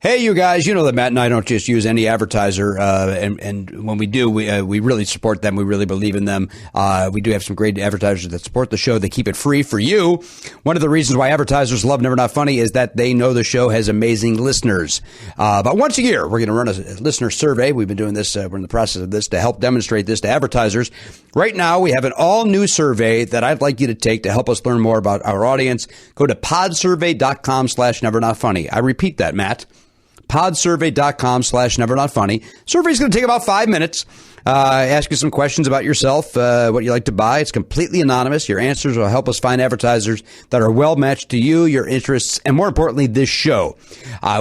Hey, you guys, you know that Matt and I don't just use any advertiser, and when we do, we really support them. We really believe in them. We do have some great advertisers that support the show. They keep it free for you. One of the reasons why advertisers love Never Not Funny is that they know the show has amazing listeners. But once a year, we're going to run a listener survey. We've been doing this. We're in the process of this to help demonstrate this to advertisers. Right now, we have an all-new survey that I'd like you to take to help us learn more about our audience. Go to podsurvey.com/nevernotfunny. I repeat that, Matt. podsurvey.com/nevernotfunny. Survey is going to take about 5 minutes. Ask you some questions about yourself, what you like to buy. It's completely anonymous. Your answers will help us find advertisers that are well matched to you, your interests, and more importantly, this show.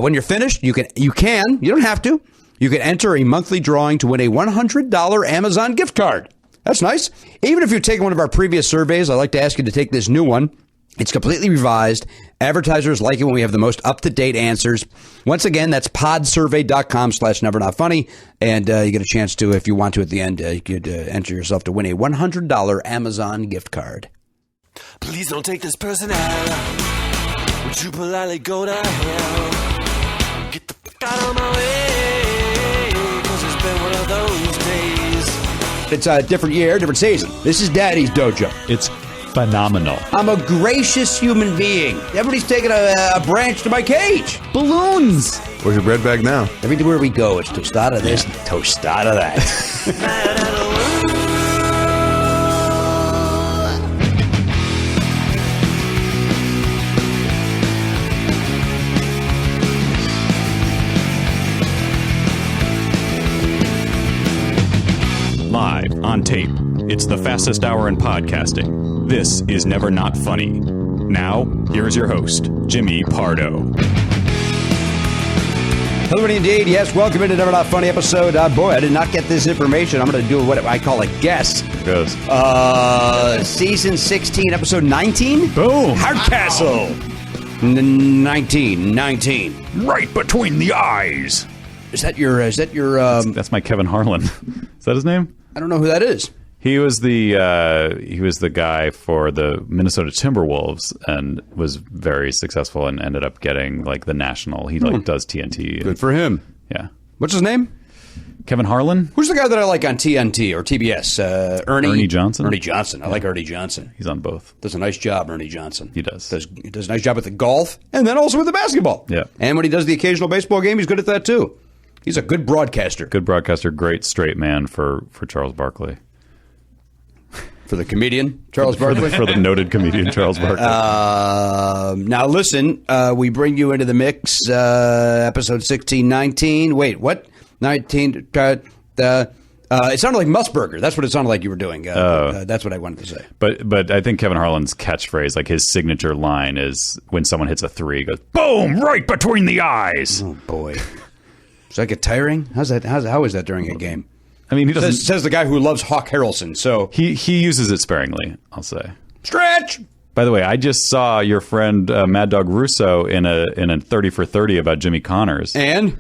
When you're finished, you don't have to. You can enter a monthly drawing to win a $100 Amazon gift card. That's nice. Even if you've taken one of our previous surveys, I'd like to ask you to take this new one. It's completely revised. Advertisers like it when we have the most up-to-date answers. Once again, that's podsurvey.com/nevernotfunny. And you get a chance to, if you want to at the end, you could enter yourself to win a $100 Amazon gift card. Please don't take this person out. Would you politely go to hell? Get the fuck out of my way, 'cause it's been one of those days. It's a different year, different season. This is Daddy's Dojo. It's phenomenal. I'm a gracious human being. Everybody's taking a branch to my cage. Balloons. Where's your bread bag now? Everywhere we go, it's tostada this, tostada that. Live on tape. It's the fastest hour in podcasting. This is Never Not Funny. Now, here's your host, Jimmy Pardo. Hello, indeed. Yes, welcome into Never Not Funny episode. Boy, I did not get this information. I'm going to do what I call a guess. Goes. Season 16, episode 19? Boom. Hardcastle. 19. Right between the eyes. Is that your, That's my Kevin Harlan. Is that his name? I don't know who that is. He was the guy for the Minnesota Timberwolves and was very successful and ended up getting like the national. He does TNT. Good for him. Yeah. What's his name? Kevin Harlan. Who's the guy that I like on TNT or TBS? Ernie Johnson. Ernie Johnson. I like Ernie Johnson. He's on both. Does a nice job, Ernie Johnson. He does. He does a nice job with the golf and then also with the basketball. Yeah. And when he does the occasional baseball game, he's good at that too. He's a good broadcaster. Good broadcaster. Great straight man for Charles Barkley. For the comedian, Charles Barkley? For the noted comedian, Charles Barkley. Now, listen, we bring you into the mix, episode 16, 19. Wait, what? 19. It sounded like Musburger. That's what it sounded like you were doing. That's what I wanted to say. But I think Kevin Harlan's catchphrase, like his signature line is when someone hits a three, he goes, boom, right between the eyes. Oh, boy. Does that get tiring? How is that during a game? I mean, he doesn't. Says the guy who loves Hawk Harrelson. So he uses it sparingly, I'll say. Stretch. By the way, I just saw your friend Mad Dog Russo in a 30 for 30 about Jimmy Connors, and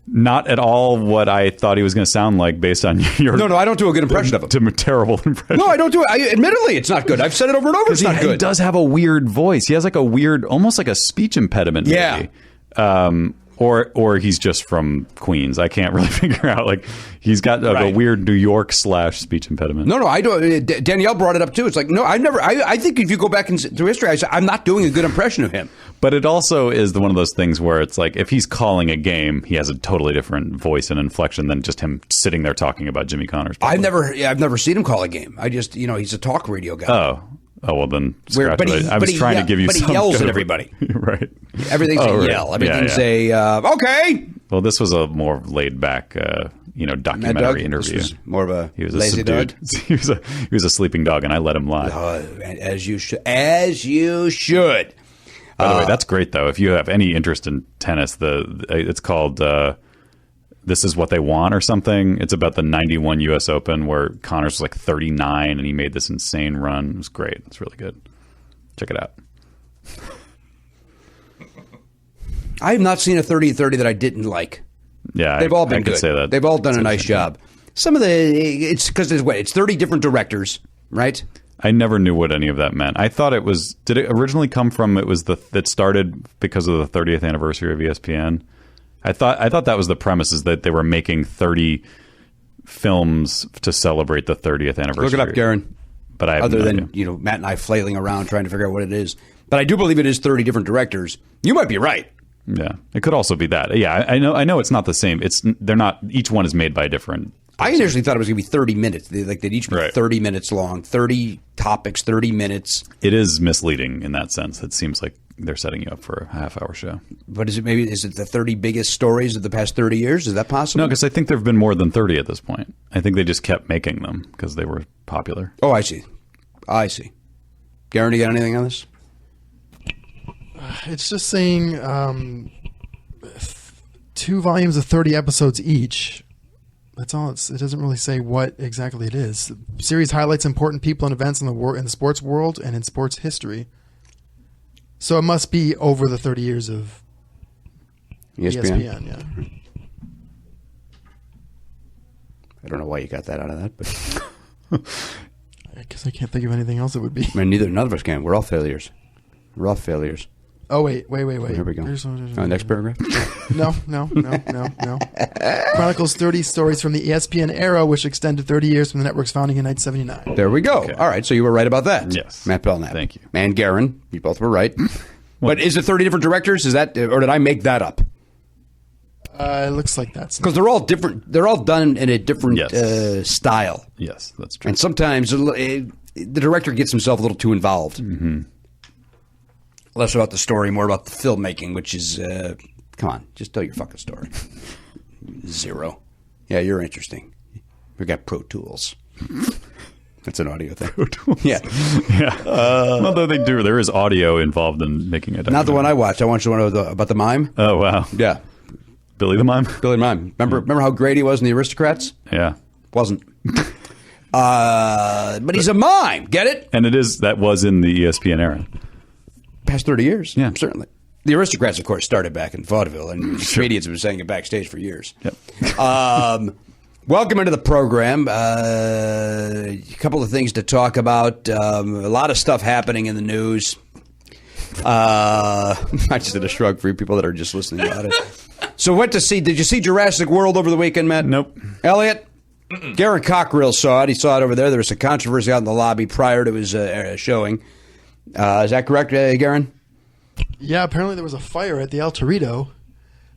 not at all what I thought he was going to sound like based on your. No, I don't do a good impression of him. Terrible impression. No, I don't do it. Admittedly, it's not good. I've said it over and over. It's not good. He does have a weird voice. He has like a weird, almost like a speech impediment. Yeah. Maybe. Or he's just from Queens. I can't really figure out. Like he's got a weird New York / speech impediment. No, I don't. Danielle brought it up too. It's like I think if you go back through history, I'm not doing a good impression of him. But it also is one of those things where it's like if he's calling a game, he has a totally different voice and inflection than just him sitting there talking about Jimmy Connors. I've never seen him call a game. I just he's a talk radio guy. Oh, well, then scratch it. I was trying to give you some... But he yells at everybody. Right. Everything's a yell. Everything's okay. Well, this was a more laid-back, documentary interview. This was more of a lazy dog? He was a sleeping dog, and I let him lie. As you should. As you should. By the way, that's great, though. If you have any interest in tennis, it's called... This Is What They Want or something. It's about the 91 U.S. Open where Connors was like 39 and he made this insane run. It was great. It's really good. Check it out. I have not seen a 30-30 that I didn't like. Yeah, they've all been good. I could say that. They've all done a nice job. Some of it's because it's 30 different directors, right? I never knew what any of that meant. I thought it was. Did it originally come from? It was that started because of the 30th anniversary of ESPN. I thought that was the premise, is that they were making 30 films to celebrate the 30th anniversary. Look it up, Garen. But I have Other no than idea. Matt and I flailing around trying to figure out what it is, but I do believe it is 30 different directors. You might be right. Yeah, it could also be that. Yeah, I know it's not the same. They're not. Each one is made by a different. I initially thought it was going to be 30 minutes. They'd each be Right. 30 minutes long, 30 topics, 30 minutes. It is misleading in that sense. It seems like they're setting you up for a half-hour show. But is it the 30 biggest stories of the past 30 years? Is that possible? No, because I think there have been more than 30 at this point. I think they just kept making them because they were popular. Oh, I see. Garen, you got anything on this? It's just saying 2 volumes of 30 episodes each. That's all. It doesn't really say what exactly it is. The series highlights important people and events in the sports world and in sports history. So it must be over the 30 years of ESPN. Yeah. I don't know why you got that out of that, but I guess I can't think of anything else it would be. I mean, none of us can. We're all failures. Oh, wait. Here we go. Next paragraph. No. Chronicles 30 stories from the ESPN era, which extended 30 years from the network's founding in 1979. There we go. Okay. All right, so you were right about that. Yes. Matt Belknap. Thank you. And Garen, you both were right. But is it 30 different directors? Is that, or did I make that up? It looks like that's... Because they're all different. They're all done in a different style. Yes, that's true. And sometimes the director gets himself a little too involved. Mm-hmm. Less about the story, more about the filmmaking, which is, come on, just tell your fucking story. 0. Yeah, you're interesting. We got Pro Tools. That's an audio thing. Pro Tools. Yeah. Yeah. Although they do, there is audio involved in making it. Not the one I watched. I watched the one about the mime. Oh, wow. Yeah. Billy the Mime? Billy the Mime. Remember how great he was in The Aristocrats? Yeah. Wasn't. But he's a mime. Get it? And that was in the ESPN era. Past 30 years. Yeah. Certainly. The Aristocrats, of course, started back in vaudeville, and comedians have been saying it backstage for years. Yep. Welcome into the program. A couple of things to talk about. A lot of stuff happening in the news. I just did a shrug for you people that are just listening about it. So did you see Jurassic World over the weekend, Matt? Nope. Elliot? Garen Cockerill saw it. He saw it over there. There was a controversy out in the lobby prior to his showing. Is that correct, Garen? Yeah, apparently there was a fire at the El Torito.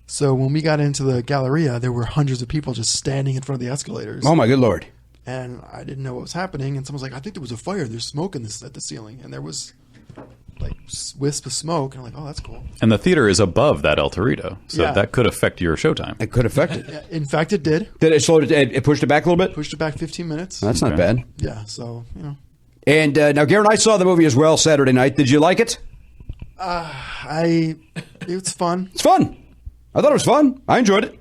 So when we got into the Galleria, there were hundreds of people just standing in front of the escalators. Oh, my good Lord. And I didn't know what was happening. And someone was like, I think there was a fire. There's smoke at the ceiling. And there was like wisp of smoke. And I'm like, oh, that's cool. And the theater is above that El Torito. So Yeah. that could affect your showtime. It could affect it. Yeah, in fact, it did. Did it slow it? It pushed it back a little bit? Pushed it back 15 minutes. That's not Okay. bad. Yeah, so, And now, Garen, I saw the movie as well Saturday night. Did you like it? It's fun. It's fun. I thought it was fun. I enjoyed it.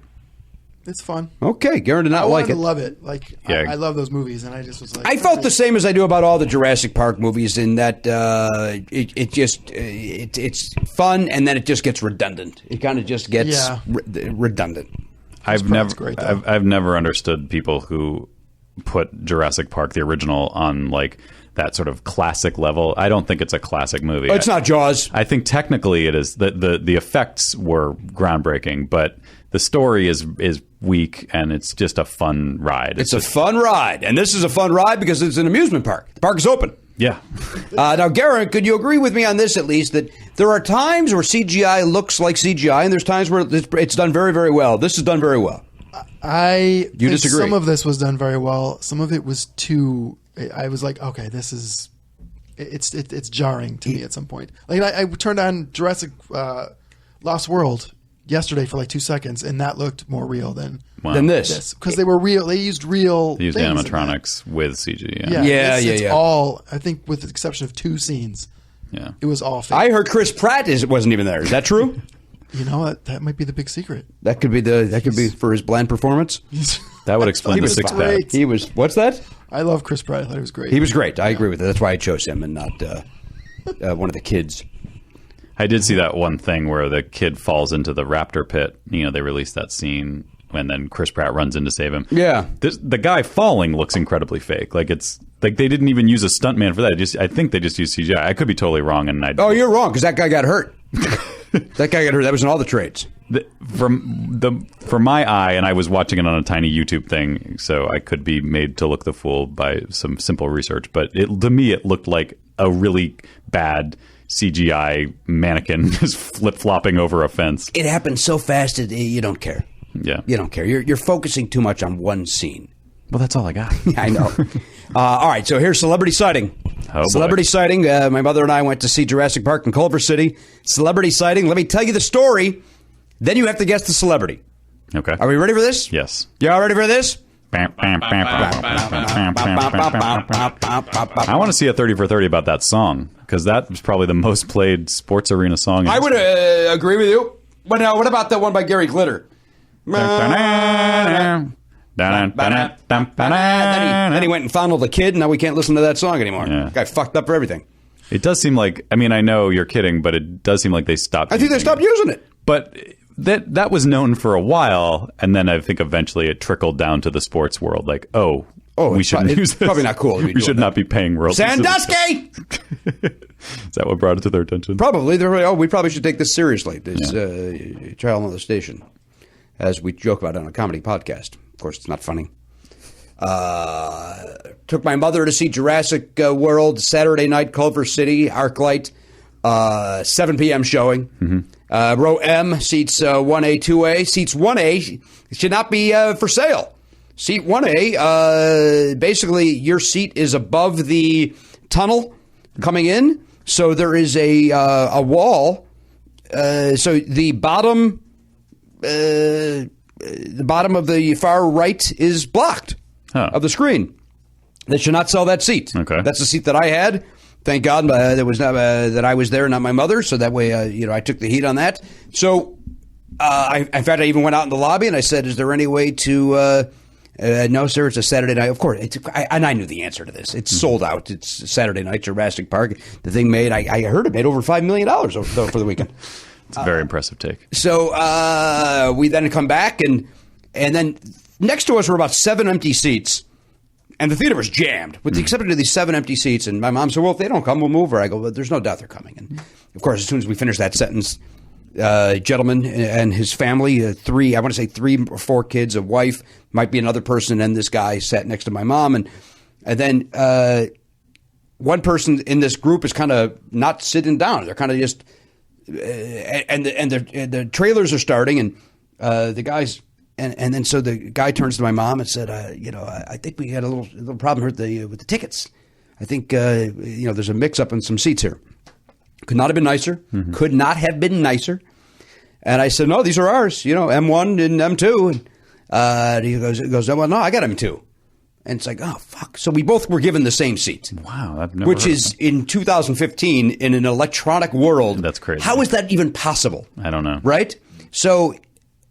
It's fun. Okay, Garen did I not like wanted it. to love it. Like, Yeah. I love those movies, and I just was like... I felt the same as I do about all the Jurassic Park movies in that it's fun and then it just gets redundant. It kind of just gets Yeah. redundant. I've part's great, though. I've never understood people who put Jurassic Park, the original, on like that sort of classic level. I don't think it's a classic movie. It's not Jaws. I think technically it is. The effects were groundbreaking, but the story is weak, and it's just a fun ride. It's a fun ride. And this is a fun ride because it's an amusement park. The park is open. Yeah. Now, Garen, could you agree with me on this at least, that there are times where CGI looks like CGI, and there's times where it's done very, very well. This is done very well. I think disagree? some of this was done very well. Some of it was too... I was like, okay, this is... It's jarring to me at some point. Like, I turned on Jurassic Lost World yesterday for like 2 seconds, and that looked more real than this. Because they were real. They used real They used things in that. animatronics with CG. Yeah. Yeah, It's yeah. all, I think with the exception of 2 scenes, Yeah. it was all fake. I heard Chris Pratt wasn't even there. Is that true? You know, that might be the big secret. That could be for his bland performance. That would explain He the was six great. pack. He was. What's that? I love Chris Pratt. I thought he was great. He was great. I agree with that. That's why I chose him and not one of the kids. I did see that one thing where the kid falls into the raptor pit. You know, they released that scene, and then Chris Pratt runs in to save him. Yeah. The guy falling looks incredibly fake. Like it's like they didn't even use a stuntman for that. I think they just used CGI. I could be totally wrong. Oh, you're wrong because that guy got hurt. That guy got hurt. That was in all the trades. from my eye, and I was watching it on a tiny YouTube thing, so I could be made to look the fool by some simple research. But to me, it looked like a really bad CGI mannequin just flip-flopping over a fence. It happened so fast that you don't care. Yeah, you don't care. You're focusing too much on one scene. Well, that's all I got. I know. All right, so here's celebrity sighting. Celebrity sighting. My mother and I went to see Jurassic Park in Culver City. Celebrity sighting. Let me tell you the story. Then you have to guess the celebrity. Okay. Are we ready for this? Yes. You all ready for this? I want to see a 30 for 30 about that song, because that was probably the most played sports arena song. I would agree with you. But now, what about that one by Gary Glitter? Then he went and fondled a kid, and now we can't listen to that song anymore. Yeah. Guy fucked up for everything. It does seem like, I mean, I know you're kidding, but it does seem like they stopped. I think they stopped using it. But that was known for a while, and then I think eventually it trickled down to the sports world. Like, we shouldn't use this. Probably not cool. We should not be paying royalties. Sandusky! Is that what brought it to their attention? Probably. We probably should take this seriously, this trial on the station, as we joke about it on a comedy podcast. Of course, it's not funny. Took my mother to see Jurassic World Saturday night, Culver City, ArcLight, 7 p.m. showing. Mm-hmm. Row M, seats 1A, 2A. Seats 1A should not be for sale. Seat 1A, basically your seat is above the tunnel coming in, so there is a wall. So the bottom of the far right is blocked of the screen. They should not sell that seat. Okay. That's the seat that I had. Thank God there was not, that I was there, not my mother. So that way, I took the heat on that. So, in fact, I even went out in the lobby and I said, "Is there any way to?" No, sir. It's a Saturday night. Of course, I knew the answer to this. It's sold out. It's Saturday night, Jurassic Park. The thing made. I heard it made over $5 million for the weekend. It's a very impressive take. So we then come back and then next to us were about 7 empty seats. And the theater was jammed, with the exception of these 7 empty seats. And my mom said, "Well, if they don't come, we'll move her." I go, "Well, there's no doubt they're coming." And of course, as soon as we finished that sentence, gentleman and his family, 3 or 4 kids, a wife, might be another person, and this guy sat next to my mom. And then one person in this group is kind of not sitting down. They're kind of just, and the trailers are starting, and the guys. And then so the guy turns to my mom and said, I think we had a little problem here with the tickets. I think, there's a mix-up in some seats here. Could not have been nicer. Mm-hmm. Could not have been nicer. And I said, "No, these are ours, M1 and M2. And he goes, "Well, no, I got M2. And it's like, oh, fuck. So we both were given the same seat. Wow. I've never which is, in 2015, in an electronic world. That's crazy. How is that even possible? I don't know. Right? So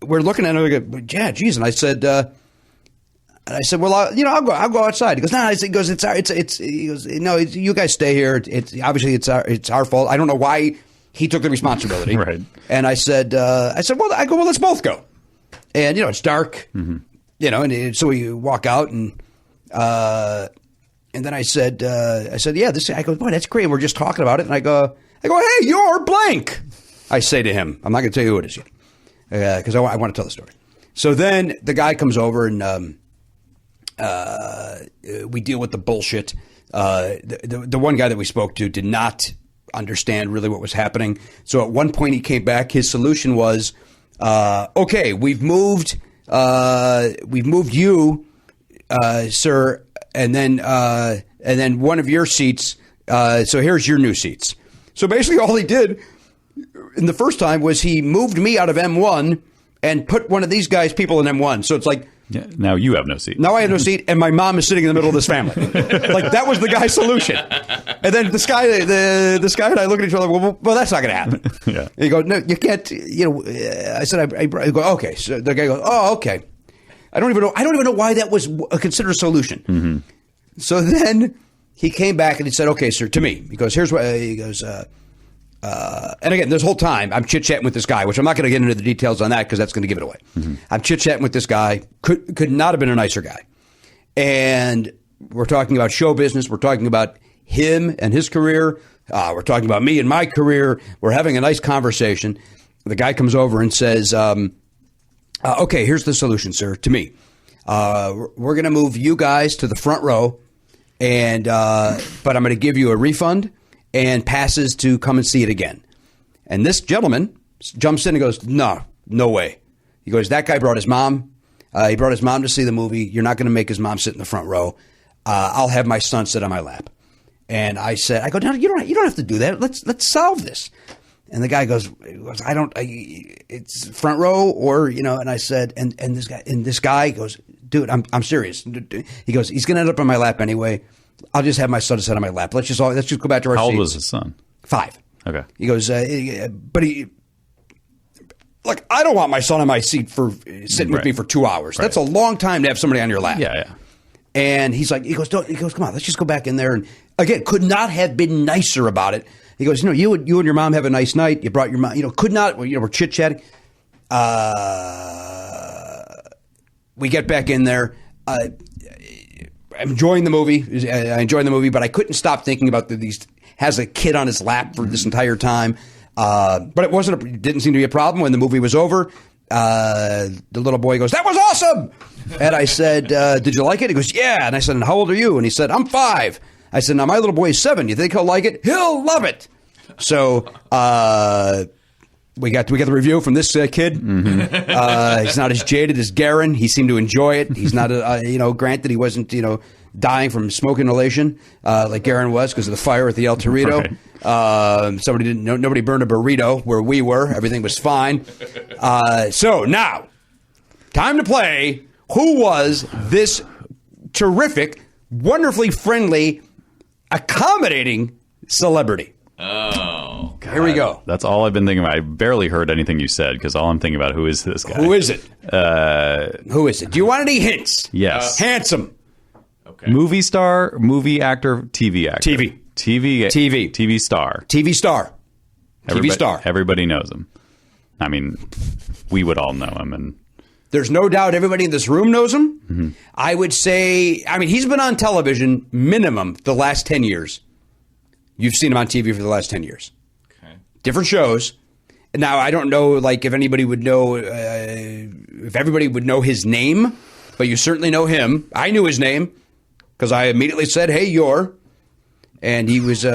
we're looking at it, and we go, "Yeah, geez." And I said, "Well, I'll go outside." He goes, "No." He goes, he goes, "No, you guys stay here. Obviously it's our fault. I don't know why he took the responsibility." Right. And I said, "Well, let's both go." And it's dark, mm-hmm. And so we walk out, and then I said, "Yeah, this." I go, "Boy, that's great." And we're just talking about it, and I go, "Hey, you're blank." I say to him, I'm not going to tell you who it is yet. Because I want to tell the story. So then the guy comes over and we deal with the bullshit. The one guy that we spoke to did not understand really what was happening. So at one point he came back. His solution was, "Okay, we've moved you, sir, and then one of your seats. So here's your new seats." So basically all he did in the first time was he moved me out of M1 and put one of these guys' people in M1. So it's like, yeah, now you have no seat. Now I have no seat, and my mom is sitting in the middle of this family. Like, that was the guy's solution. And then this guy and I look at each other. Well, that's not going to happen. Yeah. And he goes, "No, you can't." I said, I go, "Okay." So the guy goes, "Oh, okay." I don't even know why that was considered a solution. Mm-hmm. So then he came back and he said, "Okay, sir," to me. He goes, "Here's what," he goes, and again, this whole time, I'm chit-chatting with this guy, which I'm not going to get into the details on that because that's going to give it away. Mm-hmm. I'm chit-chatting with this guy. Could not have been a nicer guy. And we're talking about show business. We're talking about him and his career. We're talking about me and my career. We're having a nice conversation. the guy comes over and says, okay, here's the solution, sir, to me. We're going to move you guys to the front row, but I'm going to give you a refund and passes to come and see it again. And this gentleman jumps in and goes, no way. He goes, that guy brought his mom. He brought his mom to see the movie. You're not going to make his mom sit in the front row. I'll have my son sit on my lap. And I go, no, you don't have to do that. Let's solve this. And the guy goes, it's front row or, and I said, and this guy goes, dude, I'm serious. He goes, he's going to end up on my lap anyway. I'll just have my son sit on my lap. Let's just go back to our seats. How old was his son? 5. Okay. He goes, look, I don't want my son on my seat for sitting with me for 2 hours. That's a long time to have somebody on your lap. Yeah. And he goes, come on, let's just go back in there. And again, could not have been nicer about it. He goes, you and your mom have a nice night. You brought your mom, could not, we're chit chatting. We get back in there. I'm enjoying the movie. I enjoyed the movie, but I couldn't stop thinking about these. Has a kid on his lap for this entire time. But it didn't seem to be a problem when the movie was over. The little boy goes, that was awesome. And I said, did you like it? He goes, yeah. And I said, and how old are you? And he said, I'm 5. I said, now my little boy is 7. You think he'll like it? He'll love it. So we got the review from this kid. Mm-hmm. He's not as jaded as Garen. He seemed to enjoy it. He's not, granted he wasn't, dying from smoke inhalation like Garen was because of the fire at the El Torito. Right. Nobody burned a burrito where we were. Everything was fine. So now, time to play. Who was this terrific, wonderfully friendly, accommodating celebrity? Oh, God. Here we go. That's all I've been thinking about. I barely heard anything you said because all I'm thinking about, who is this guy? Who is it? Who is it? Do you want any hints? Yes. Handsome. Okay. Movie star, movie actor, TV actor. TV star. TV star. TV star. Everybody knows him. I mean, we would all know him. And there's no doubt everybody in this room knows him. Mm-hmm. I would say, he's been on television minimum the last 10 years. You've seen him on TV for the last 10 years. Okay. Different shows. Now, I don't know, if anybody would know, if everybody would know his name, but you certainly know him. I knew his name because I immediately said, hey, and he was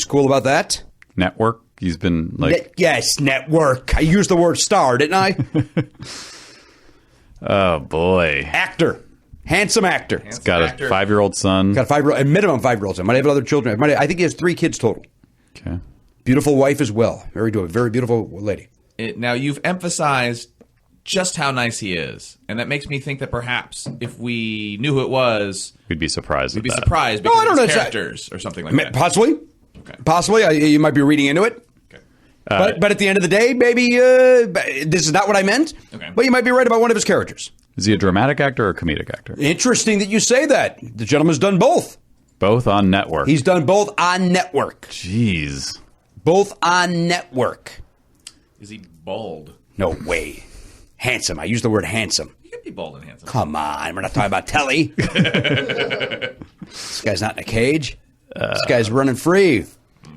cool about that. Network. He's been yes, network. I used the word star, didn't I? Oh, boy. Actor. Handsome actor. He's got a 5-year-old son. Got a minimum 5-year-old son. Might have other children. I think he has 3 kids total. Okay. Beautiful wife as well. Very beautiful lady. Now, you've emphasized just how nice he is. And that makes me think that perhaps if we knew who it was, we'd be surprised. We'd be surprised because of his characters or something like that. Possibly. Okay. Possibly. You might be reading into it. Okay. But at the end of the day, maybe this is not what I meant. Okay. But you might be right about one of his characters. Is he a dramatic actor or a comedic actor? Interesting that you say that. The gentleman's done both. Both on network. He's done both on network. Jeez. Both on network. Is he bald? No way. Handsome. I use the word handsome. He could be bald and handsome. Come on. We're not talking about telly. This guy's not in a cage. This guy's running free.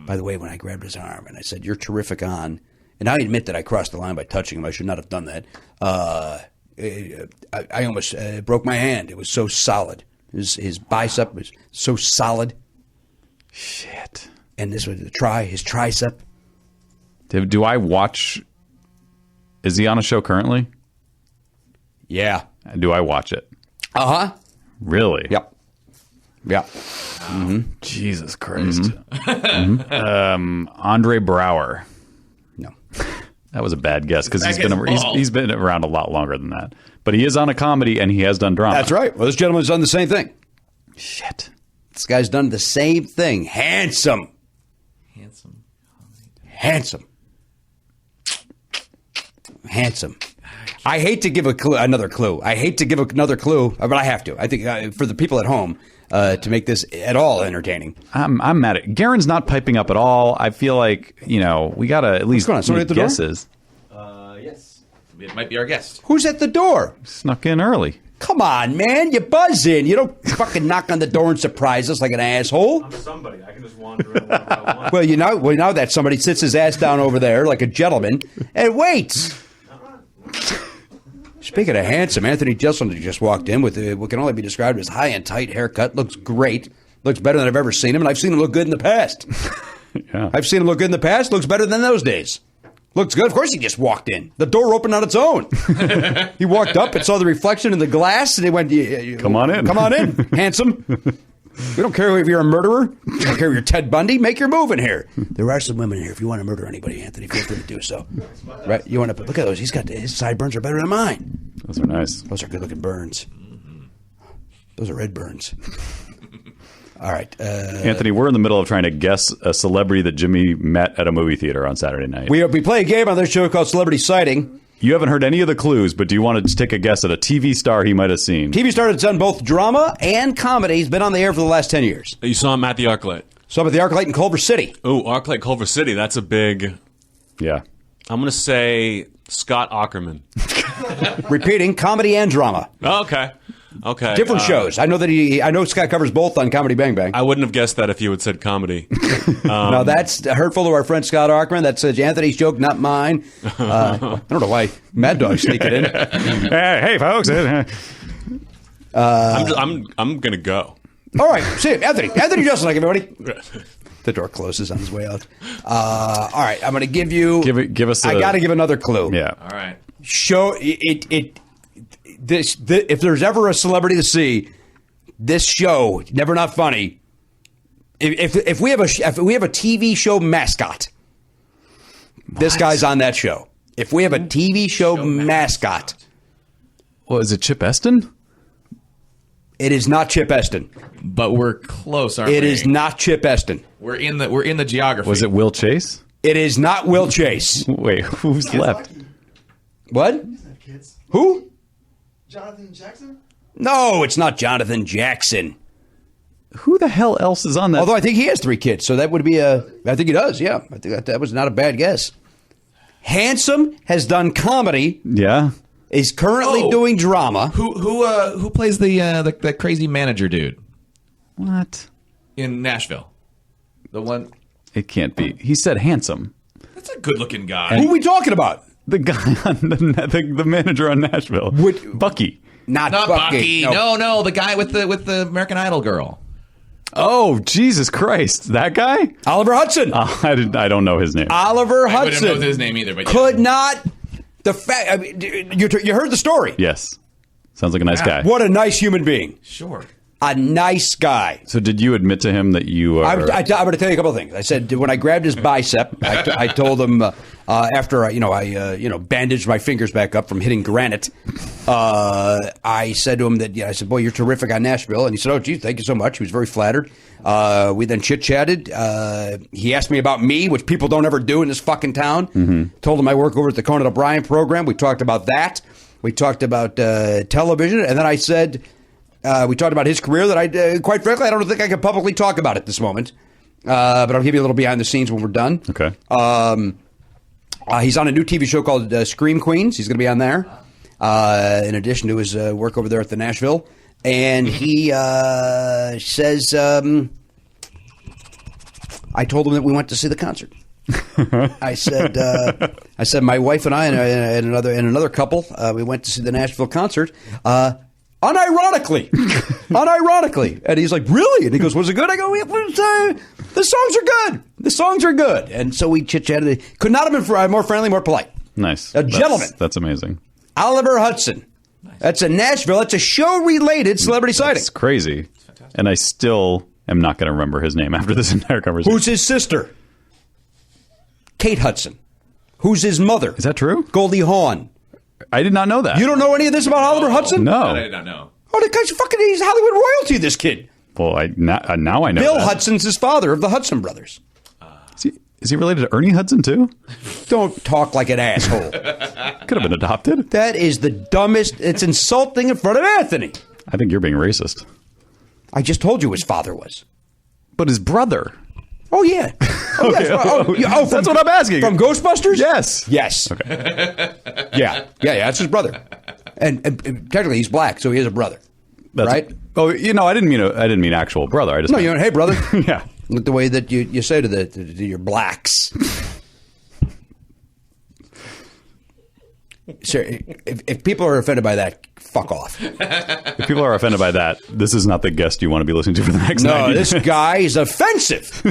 By the way, when I grabbed his arm and I said, you're terrific on, and I admit that I crossed the line by touching him. I should not have done that. I almost broke my hand. It was so solid. His bicep was so solid. Shit. And this was his tricep. Do I watch? Is he on a show currently? Yeah. Do I watch it? Uh-huh. Really? Yep. Yeah. Mm-hmm. Jesus Christ. Mm-hmm. Andre Brower. No. That was a bad guess because he's been around a lot longer than that. But he is on a comedy and he has done drama. That's right. Well, this gentleman's done the same thing. Shit. This guy's done the same thing. Handsome. I hate to give another clue. But I have to. I think for the people at home to make this at all entertaining. I'm mad at Garen's not piping up at all. I feel like we gotta at least make guesses. Yes, it might be our guest. Who's at the door? Snuck in early. Come on, man. You buzz in. You don't fucking knock on the door and surprise us like an asshole. I'm somebody. I can just wander in whenever I want. Well, now that somebody sits his ass down over there like a gentleman and waits. Speaking of handsome, Anthony Jeselnik just walked in with what can only be described as high and tight haircut. Looks great. Looks better than I've ever seen him, and I've seen him look good in the past. Yeah. I've seen him look good in the past. Looks better than those days. Looks good. Of course he just walked in. The door opened on its own. He walked up and saw the reflection in the glass, and he went, Come on in. Come on in, handsome. We don't care if you're a murderer. We don't care if you're Ted Bundy. Make your move in here. There are some women here. If you want to murder anybody, Anthony, feel free to do so. Right? You want to look at those? His sideburns are better than mine. Those are nice. Those are good-looking burns. Those are red burns. All right. Anthony, we're in the middle of trying to guess a celebrity that Jimmy met at a movie theater on Saturday night. We play a game on this show called Celebrity Sighting. You haven't heard any of the clues, but do you want to just take a guess at a TV star he might have seen? TV star that's done both drama and comedy. He's been on the air for the last 10 years. You saw him at the ArcLight. So I'm at the ArcLight in Culver City. Oh, ArcLight Culver City. That's a big... Yeah. I'm going to say Scott Aukerman. Repeating, comedy and drama. Oh, okay. Okay. Different shows. I know Scott covers both on Comedy Bang Bang. I wouldn't have guessed that if you had said comedy. No, that's hurtful to our friend Scott Aukerman. That's Anthony's joke, not mine. I don't know why Mad Dog's sneaking in. Hey, folks. I'm going to go. All right, see you, Anthony. Anthony Jeselnik, everybody. The door closes on his way out. All right, I'm going to give you... Give us I got to give another clue. Yeah. All right. Show it if there's ever a celebrity to see, this show, Never Not Funny, if we have a TV show mascot, this guy's on that show. If we have a TV show mascot. Well, is it Chip Eston? It is not Chip Eston. But we're close, aren't we? It is not Chip Eston. We're in the geography. Was it Will Chase? It is not Will Chase. Wait, who's left? What? Kids. Who? Jonathan Jackson? No, it's not Jonathan Jackson. Who the hell else is on that? Although I think he has 3 kids, so that would be I think he does, yeah. I think that was not a bad guess. Handsome, has done comedy, Yeah. is currently doing drama. Who plays the crazy manager dude What? in Nashville? The one It can't be. He said handsome. that's a good-looking guy. Who are we talking about? The guy on the manager on Nashville. Bucky. Not Bucky. No. No, the guy with the American Idol girl. Oh, Jesus Christ. That guy? Oliver Hudson. I don't know his name. Oliver I wouldn't Hudson. know his name either, but Could not. The fact. I mean, you heard the story. Yes. Sounds like a nice guy. What a nice human being. sure. A nice guy. So did you admit to him that you are... I'm going to tell you a couple of things. I said when I grabbed his bicep, I told him after I bandaged my fingers back up from hitting granite. I said to him that I said, "Boy, you're terrific on Nashville," and he said, "Oh, geez, thank you so much." He was very flattered. We then chit chatted. He asked me about me, which people don't ever do in this fucking town. Mm-hmm. Told him I work over at the Conan O'Brien program. We talked about that. We talked about television, and then I said. We talked about his career that I, quite frankly, I don't think I can publicly talk about at this moment. But I'll give you a little behind the scenes when we're done. Okay. He's on a new TV show called Scream Queens. He's going to be on there, in addition to his work over there at the Nashville. And he says, I told him that we went to see the concert. I said, my wife and I and another couple, we went to see the Nashville concert. Unironically. And he's like, really? And he goes, was it good? I go, the songs are good. The songs are good. And so we chit-chatted. Could not have been more friendly, more polite. Nice. Gentleman. That's amazing. Oliver Hudson. Nice. That's in Nashville. That's a show-related celebrity sighting. It's crazy. And I still am not going to remember his name after this entire conversation. Who's his sister? Kate Hudson. Who's his mother? Is that true? Goldie Hawn. I did not know that. You don't know any of this about Oliver Hudson? No. I did not know. Oh, the guy's fucking, he's Hollywood royalty, this kid. Well, now I know Bill that. Hudson's his father of the Hudson brothers. Is he related to Ernie Hudson, too? Don't talk like an asshole. Could have been adopted. That is the dumbest. It's insulting in front of Anthony. I think you're being racist. I just told you his father was. But his brother. Oh, yeah. Oh, Okay. yes. That's what I'm asking. From Ghostbusters? Yes. Yes. Okay. Yeah, that's his brother. and technically he's black, so he has a brother, right? Oh, I didn't mean actual brother. I just No, hey brother. yeah. The way that you say to your blacks. Sir, if people are offended by that, fuck off. If people are offended by that, this is not the guest you want to be listening to for the next 90 this guy is offensive.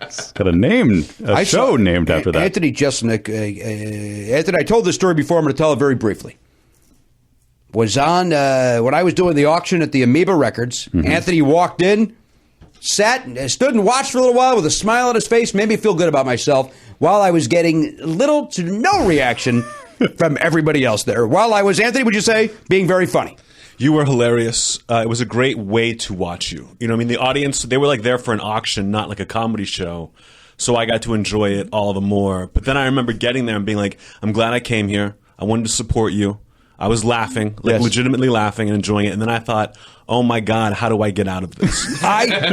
It's got a show named after that. Anthony Jeselnik. Anthony, I told this story before. I'm going to tell it very briefly. Was on when I was doing the auction at the Amoeba Records. Anthony walked in, stood and watched for a little while with a smile on his face, made me feel good about myself while I was getting little to no reaction from everybody else there. While I was, Anthony, would you say, being very funny? You were hilarious. It was a great way to watch you. You know what I mean? The audience, they were like there for an auction, not like a comedy show. So I got to enjoy it all the more. But then I remember getting there and being like, I'm glad I came here. I wanted to support you. I was laughing, legitimately laughing and enjoying it. And then I thought, oh my God, how do I get out of this?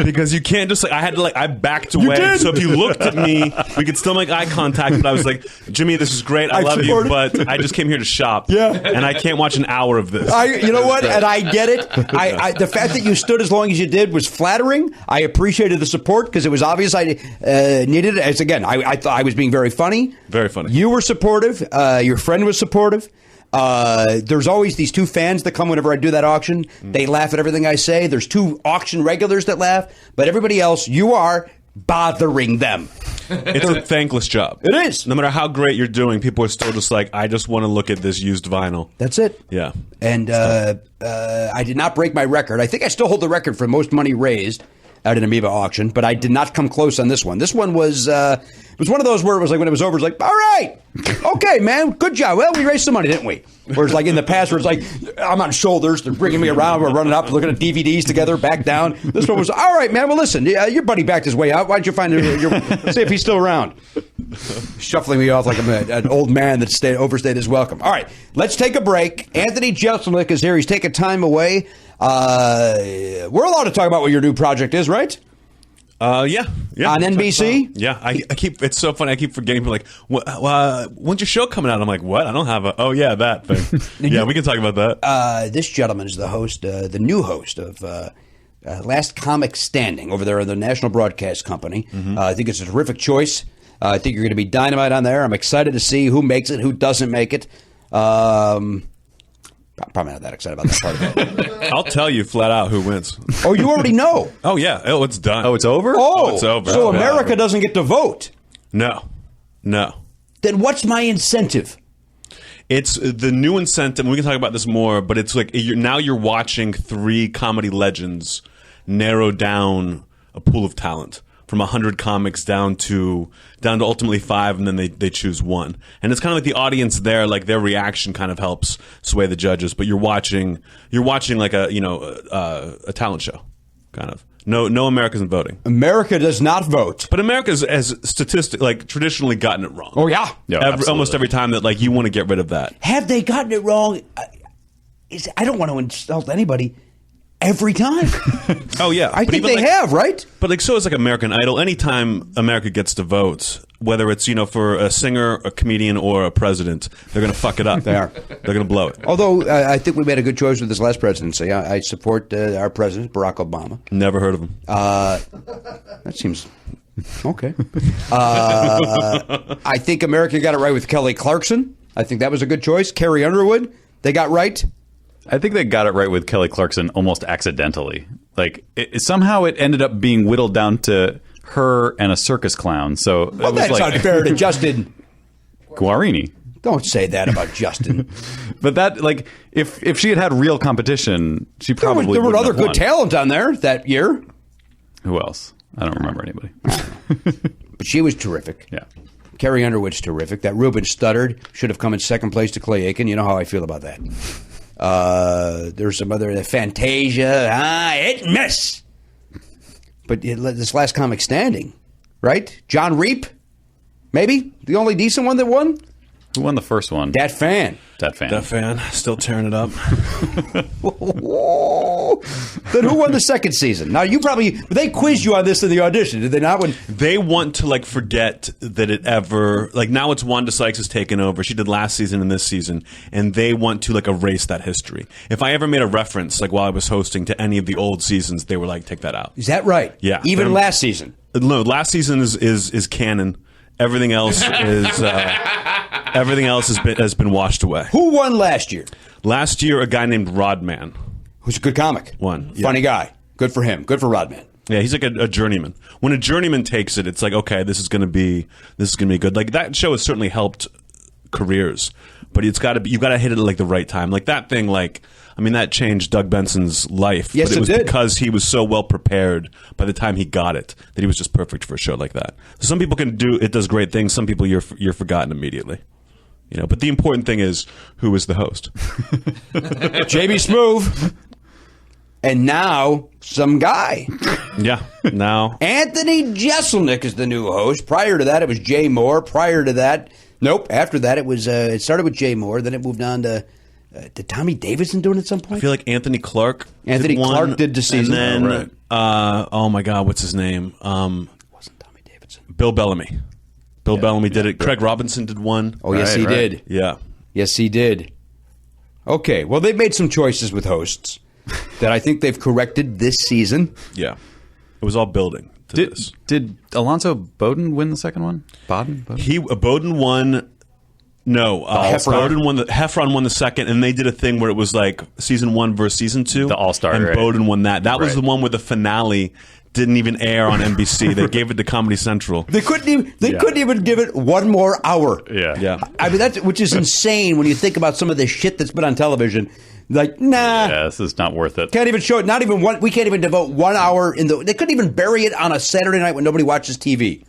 Because you can't just I backed away. So if you looked at me, we could still make eye contact. But I was like, Jimmy, this is great. I love you. But I just came here to shop. Yeah. And I can't watch an hour of this. You know what? And I get it. The fact that you stood as long as you did was flattering. I appreciated the support because it was obvious I needed it. As again, I thought I was being very funny. Very funny. You were supportive. Your friend was supportive. There's always these two fans that come whenever I do that auction. They laugh at everything I say. There's two auction regulars that laugh, but everybody else, you are bothering them. It's a thankless job. It is. No matter how great you're doing, people are still just like, I just want to look at this used vinyl. That's it. Yeah. And I did not break my record. I think I still hold the record for most money raised at an Amoeba auction, but I did not come close on this one. This one was it was one of those where it was like when it was over, it's like, all right, okay, man, good job. Well, we raised some money, didn't we? Whereas like in the past, where it's like I'm on shoulders, they're bringing me around, we're running up, looking at DVDs together, back down. This one was all right, man. Well, listen, your buddy backed his way out. Why don't you find see if he's still around? Shuffling me off like I'm an old man that overstayed his welcome. All right, let's take a break. Anthony Jeselnik is here. He's taking time away. We're allowed to talk about what your new project is, right? Yeah. On NBC? Yeah, I keep. It's so funny. I keep forgetting. People are like, when's your show coming out? I'm like, what? I don't have a. Oh yeah, that thing. Yeah, we can talk about that. This gentleman is the host, the new host of Last Comic Standing over there at the National Broadcast Company. I think it's a terrific choice. I think you're going to be dynamite on there. I'm excited to see who makes it, who doesn't make it. Probably not that excited about that part of it. I'll tell you flat out who wins. Oh, you already know. Oh, yeah. Oh, it's done. Oh, it's over? Oh, it's over. So America doesn't get to vote. No. Then what's my incentive? It's the new incentive. We can talk about this more, but it's like now you're watching three comedy legends narrow down a pool of talent from 100 comics down to ultimately 5, and then they choose one. And it's kind of like the audience there, like their reaction kind of helps sway the judges. But you're watching like a talent show, kind of. No Americans in voting. America does not vote. But America has traditionally gotten it wrong. Oh yeah, almost every time that like you want to get rid of that. Have they gotten it wrong? I don't want to insult anybody. Every time. Oh, yeah. I think they have, right? But like so is like American Idol. Anytime America gets to vote, whether it's, for a singer, a comedian, or a president, they're going to fuck it up. They are. They're going to blow it. Although I think we made a good choice with this last presidency. I support our president, Barack Obama. Never heard of him. That seems... Okay. I think America got it right with Kelly Clarkson. I think that was a good choice. Carrie Underwood, they got right. I think they got it right with Kelly Clarkson almost accidentally. Like somehow it ended up being whittled down to her and a circus clown. So well, it was that's unfair to Justin Guarini. Don't say that about Justin. But that, like, if she had real competition, she probably there were other good talent on there that year. Who else? I don't remember anybody. But she was terrific. Yeah. Carrie Underwood's terrific. That Ruben Studdard should have come in second place to Clay Aiken. You know how I feel about that. There's some other Fantasia, hit and miss. But this Last Comic Standing, right? John Reap, maybe the only decent one that won. Who won the first one? Dat Fan. That fan still tearing it up. Then who won the second season? Now they quizzed you on this in the audition, did they not? When They want to forget that it ever now it's Wanda Sykes has taken over. She did last season and this season, and they want to erase that history. If I ever made a reference while I was hosting to any of the old seasons, they were take that out. is that right? Yeah. Even last season. No, last season is canon. Everything else is has been washed away. Who won last year? Last year, a guy named Rodman. Who's a good comic. Won. Yeah. Funny guy. Good for him. Good for Rodman. Yeah, he's a journeyman. When a journeyman takes it, it's okay, this is gonna be good. That show has certainly helped careers, but you've got to hit it at the right time. That thing, that changed Doug Benson's life. Yes, but it was did. because he was so well prepared by the time he got it that he was just perfect for a show like that. So some people it does great things. Some people you're forgotten immediately. But the important thing is who is the host. JB Smoove. And now some guy. Yeah. Now Anthony Jeselnik is the new host. Prior to that, it was Jay Moore. Prior to that, nope. After that, it was. It started with Jay Moore. Then it moved on to. Did Tommy Davidson do it at some point? I feel like Anthony Clark. Anthony Clark did the season. And then, right. Oh my God, what's his name? It wasn't Tommy Davidson. Bill Bellamy. Bill Bellamy did it. Craig Robinson did one. Oh, yes, he did. Yeah. Yes, he did. Okay, well, they've made some choices with hosts that I think they've corrected this season. Yeah. It was all building to this. Did Alonzo Bowden win the second one? Bowden? Bowden won. No, Heffron won the second, and they did a thing where it was season 1 versus season 2. The All-Star, and right. Bowden won that. That was the one where the finale didn't even air on NBC. They gave it to Comedy Central. They couldn't even give it one more hour. Yeah. I mean, which is insane when you think about some of the shit that's been on television. Nah. Yeah, this is not worth it. Can't even show it. Not even one. We can't even devote 1 hour They couldn't even bury it on a Saturday night when nobody watches TV.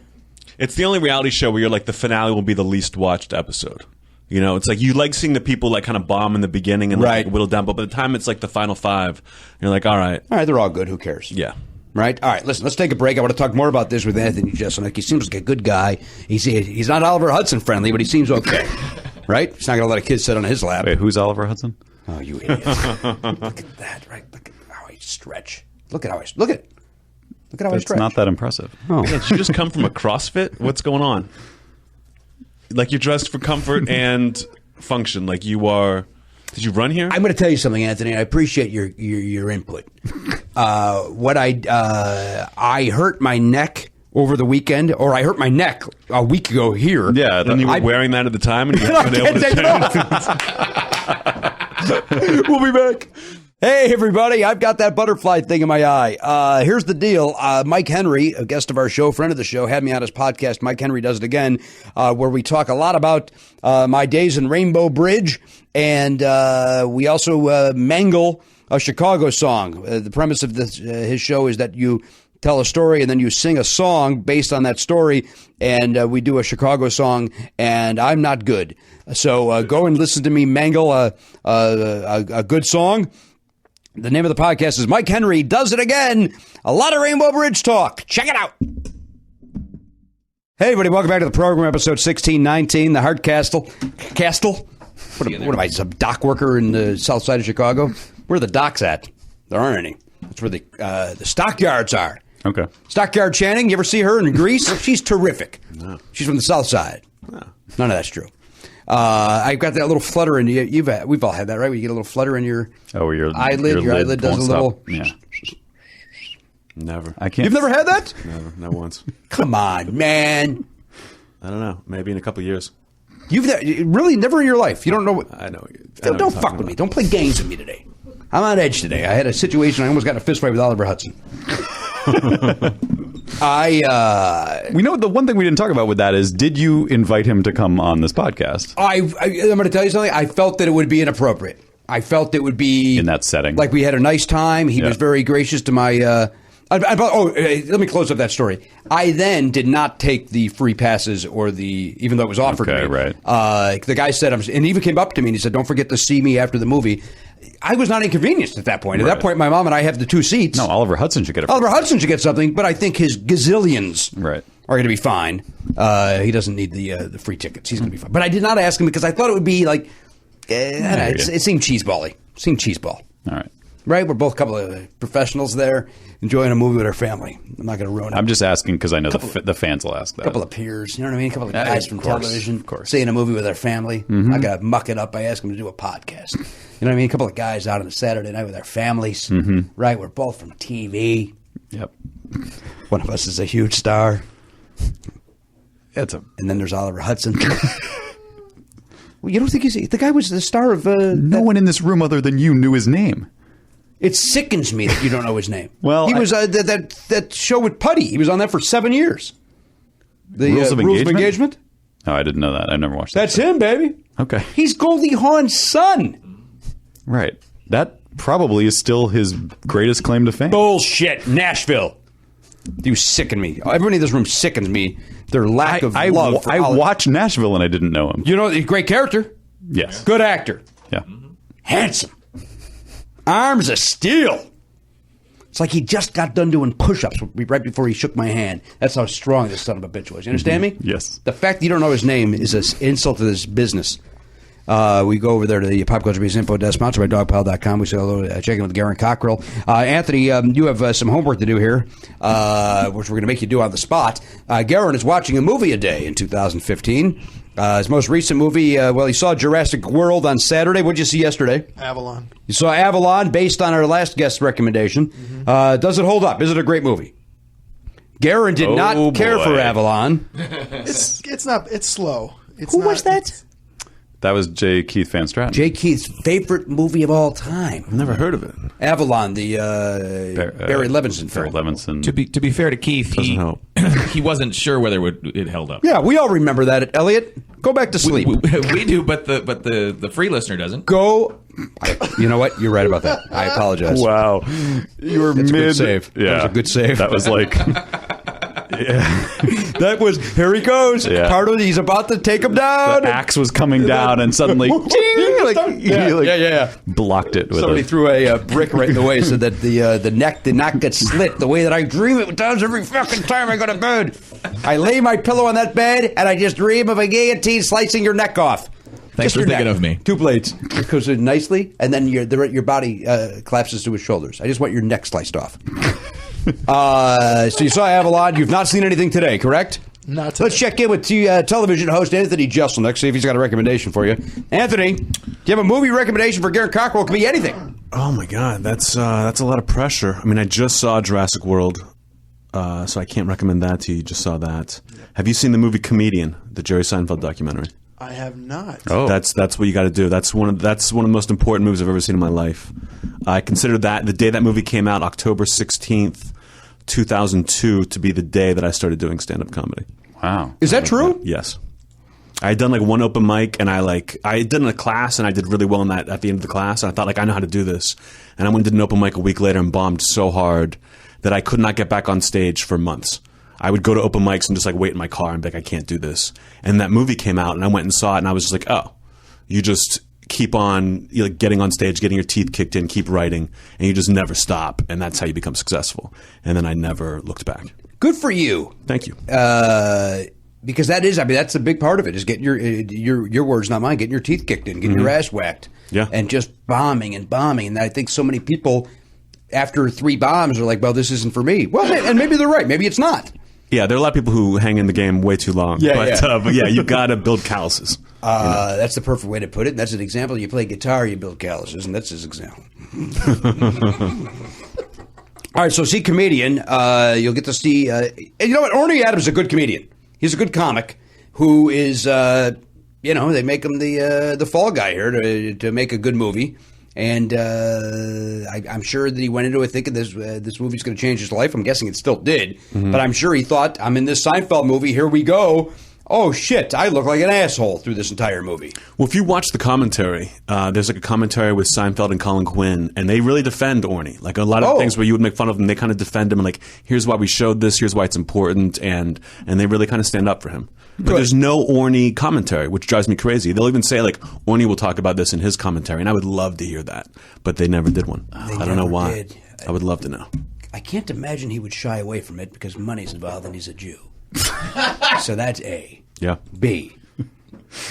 It's the only reality show where you're the finale will be the least watched episode. It's you like seeing the people kind of bomb in the beginning and whittle down, but by the time it's the final 5, you're all right. All right, they're all good. Who cares? Yeah. Right? All right, listen, let's take a break. I want to talk more about this with Anthony Jeselnik. He seems like a good guy. He's not Oliver Hudson friendly, but he seems okay. Right? He's not going to let a kid sit on his lap. Wait, who's Oliver Hudson? Oh, you idiot. Look at that, right? Look at how I stretch. Look at how I stretch. It's not that impressive. Oh. Did you just come from a CrossFit? What's going on? You're dressed for comfort and function. You are. Did you run here? I'm going to tell you something, Anthony. I appreciate your input. I hurt my neck over the weekend, or I hurt my neck a week ago here. Yeah, then you were wearing that at the time, and you haven't been able to take it off. We'll be back. Hey, everybody, I've got that butterfly thing in my eye. Here's the deal. Mike Henry, a guest of our show, friend of the show, had me on his podcast. Mike Henry Does It Again, where we talk a lot about my days in Rainbow Bridge, and we also mangle a Chicago song. The premise of his show is that you tell a story and then you sing a song based on that story, and we do a Chicago song, and I'm not good. So go and listen to me mangle a good song. The name of the podcast is Mike Henry Does It Again. A lot of Rainbow Bridge talk. Check it out. Hey, everybody. Welcome back to the program, episode 1619, the Hart Castle. What am I, some dock worker in the south side of Chicago? Where are the docks at? There aren't any. That's where the stockyards are. Okay. Stockyard Channing, you ever see her in Greece? She's terrific. No. She's from the south side. No. None of that's true. I've got that little flutter in we've all had that, right? Where you get a little flutter in your eyelid. Your eyelid does a little. Yeah. Never. I can't. You've never had that? Never. Not once. Come on, man. I don't know. Maybe in a couple of years. You've really never in your life. You don't know what. I know. Don't fuck with me. Don't play games with me today. I'm on edge today. I had a situation. I almost got in a fist fight with Oliver Hudson. We know the one thing we didn't talk about with that is, did you invite him to come on this podcast? I'm going to tell you something. I felt that it would be inappropriate. I felt it would be in that setting. Like we had a nice time. He was very gracious to my. Let me close up that story. I then did not take the free passes even though it was offered to me. Right. The guy said, and he even came up to me and he said, "Don't forget to see me after the movie." I was not inconvenienced at that point. At that point, my mom and I have the 2 seats. No, Oliver Hudson should get Hudson should get something, but I think his gazillions are going to be fine. He doesn't need the free tickets. He's going to be fine. But I did not ask him because I thought it would be like, it seemed cheeseball-y. All right. Right? We're both a couple of professionals there enjoying a movie with our family. I'm not going to ruin it. I'm just asking because I know the fans will ask that. A couple of peers, you know what I mean? A couple of Yeah, guys from of course, television of course. seeing a movie with their family. I got to muck it up by asking them to do a podcast. You know what I mean? A couple of guys out on a Saturday night with their families. Right? We're both from TV. Yep. One of us is a huge star. It's a And then there's Oliver Hudson. Well, you don't think the guy was the star of... no one in this room other than you knew his name. It sickens me that you don't know his name. Well, he was that show with Putty. He was on that for 7 years. The Rules of Engagement? Oh, I didn't know that. I never watched that. That's him, baby. Okay. He's Goldie Hawn's son. Right. That probably is still his greatest claim to fame. Bullshit. Nashville. You sicken me. Everybody in this room sickens me. Their lack of love for I Oliver. watched Nashville and I didn't know him. You know, he's a great character. Yes. Good actor. Yeah. Handsome. Arms of steel. It's like he just got done doing push-ups right before he shook my hand. That's how strong this son of a bitch was. You understand me? Yes. The fact that you don't know his name is an insult to this business. We go over there to the Pop Culture Beast Info Desk, sponsored by dogpile.com. We say hello to check in with Garen Cockrell. Anthony, you have some homework to do here, which we're going to make you do on the spot. Garen is watching a movie a day in 2015. His most recent movie, he saw Jurassic World on Saturday. What did you see yesterday? Avalon. You saw Avalon, based on our last guest recommendation. Does it hold up? Is it a great movie? Garen did not care for Avalon. It's not. It's slow. Who was that? That was J. Keith Van Straten. J. Keith's favorite movie of all time. I've never heard of it. Avalon, the Barry Levinson Barry film. Levinson. To be fair to Keith, help. he wasn't sure whether it held up. Yeah, we all remember that. Elliot, go back to sleep. We do, but the free listener doesn't. Go. You know what? You're right about that. I apologize. Wow. You were That's a mid. good save. Yeah. That was a good save. That was like. That was, here he goes. Yeah. Pardo, he's about to take him down. The axe was coming down and suddenly ting, like, Yeah. blocked it with Somebody a, threw a brick right in the way so that the neck did not get slit the way that I dream it does every fucking time I go to bed. I lay my pillow on that bed and I just dream of a guillotine slicing your neck off. Thanks Just for your thinking neck. of me. 2 blades. It goes in nicely, and then your body collapses to his shoulders. I just want your neck sliced off. So you saw Avalon. You've not seen anything today, correct? Not today. Let's check in with television host Anthony Jeselnik, see if he's got a recommendation for you. Anthony, do you have a movie recommendation for Garen Cockrell? It could be anything. Oh my God, that's a lot of pressure. I mean, I just saw Jurassic World, so I can't recommend that to you. You just saw that. Have you seen the movie Comedian, the Jerry Seinfeld documentary? I have not. Oh. That's what you got to do. That's one of the most important movies I've ever seen in my life. I consider that the day that movie came out, October 16th, 2002, to be the day that I started doing stand-up comedy. wow. Is that true? Yes. I had done like one open mic, and I did in a class, and I did really well in that at the end of the class, and I thought, like, I know how to do this. And I went and did an open mic a week later and bombed so hard that I could not get back on stage for months. I would go to open mics and just like wait in my car and be like, I can't do this. And that movie came out, and I went and saw it, and I was just like, oh, you just keep on getting on stage, getting your teeth kicked in, keep writing, and you just never stop, and that's how you become successful. And then I never looked back. Good for you. Thank you. Because that's a big part of it, is getting your words, not mine, getting your teeth kicked in, getting your ass whacked. Yeah. And just bombing. And I think so many people, after 3 bombs, are like, well, this isn't for me. Well, and maybe they're right. Maybe it's not. Yeah, there are a lot of people who hang in the game way too long. But yeah, you got to build calluses. That's the perfect way to put it. And that's an example. You play guitar, you build calluses, and that's his example. All right, so see Comedian. You'll get to see... and you know what? Orny Adams is a good comedian. He's a good comic who is... they make him the fall guy here to make a good movie. And I'm sure that he went into it thinking this movie's going to change his life. I'm guessing it still did. But I'm sure he thought, I'm in this Seinfeld movie. Here we go. Oh, shit. I look like an asshole through this entire movie. Well, if you watch the commentary, there's like a commentary with Seinfeld and Colin Quinn, and they really defend Orny. Like a lot of things where you would make fun of him, they kind of defend him and like, here's why we showed this, here's why it's important, and they really kind of stand up for him. But there's no Orny commentary, which drives me crazy. They'll even say like, Orny will talk about this in his commentary, and I would love to hear that. But they never did one. I don't know why. Did. I would love to know. I can't imagine he would shy away from it because money's involved and he's a Jew. So that's A. Yeah. B.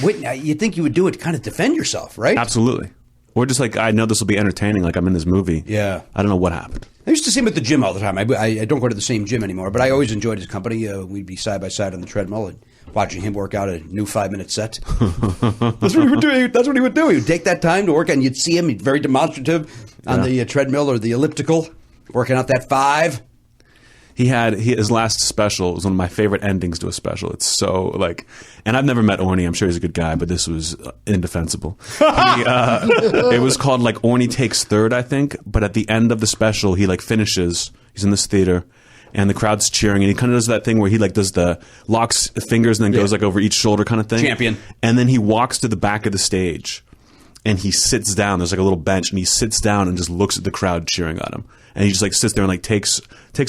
You'd think you would do it to kind of defend yourself, right? Absolutely. Or just like, I know this will be entertaining, like I'm in this movie. Yeah. I don't know what happened. I used to see him at the gym all the time. I don't go to the same gym anymore, but I always enjoyed his company. We'd be side by side on the treadmill and watching him work out a new 5-minute set. That's what he would do. That's what he would do. He would take that time to work, and you'd see him very demonstrative on the treadmill or the elliptical, working out that 5. His last special was one of my favorite endings to a special. It's so like, and I've never met Orny. I'm sure he's a good guy, but this was indefensible. It was called like Orny Takes Third, I think. But at the end of the special, he like finishes. He's in this theater, and the crowd's cheering, and he kind of does that thing where he like does the locks fingers and then goes like over each shoulder kind of thing. Champion. And then he walks to the back of the stage, and he sits down. There's like a little bench, and he sits down and just looks at the crowd cheering on him. And he just like sits there and like takes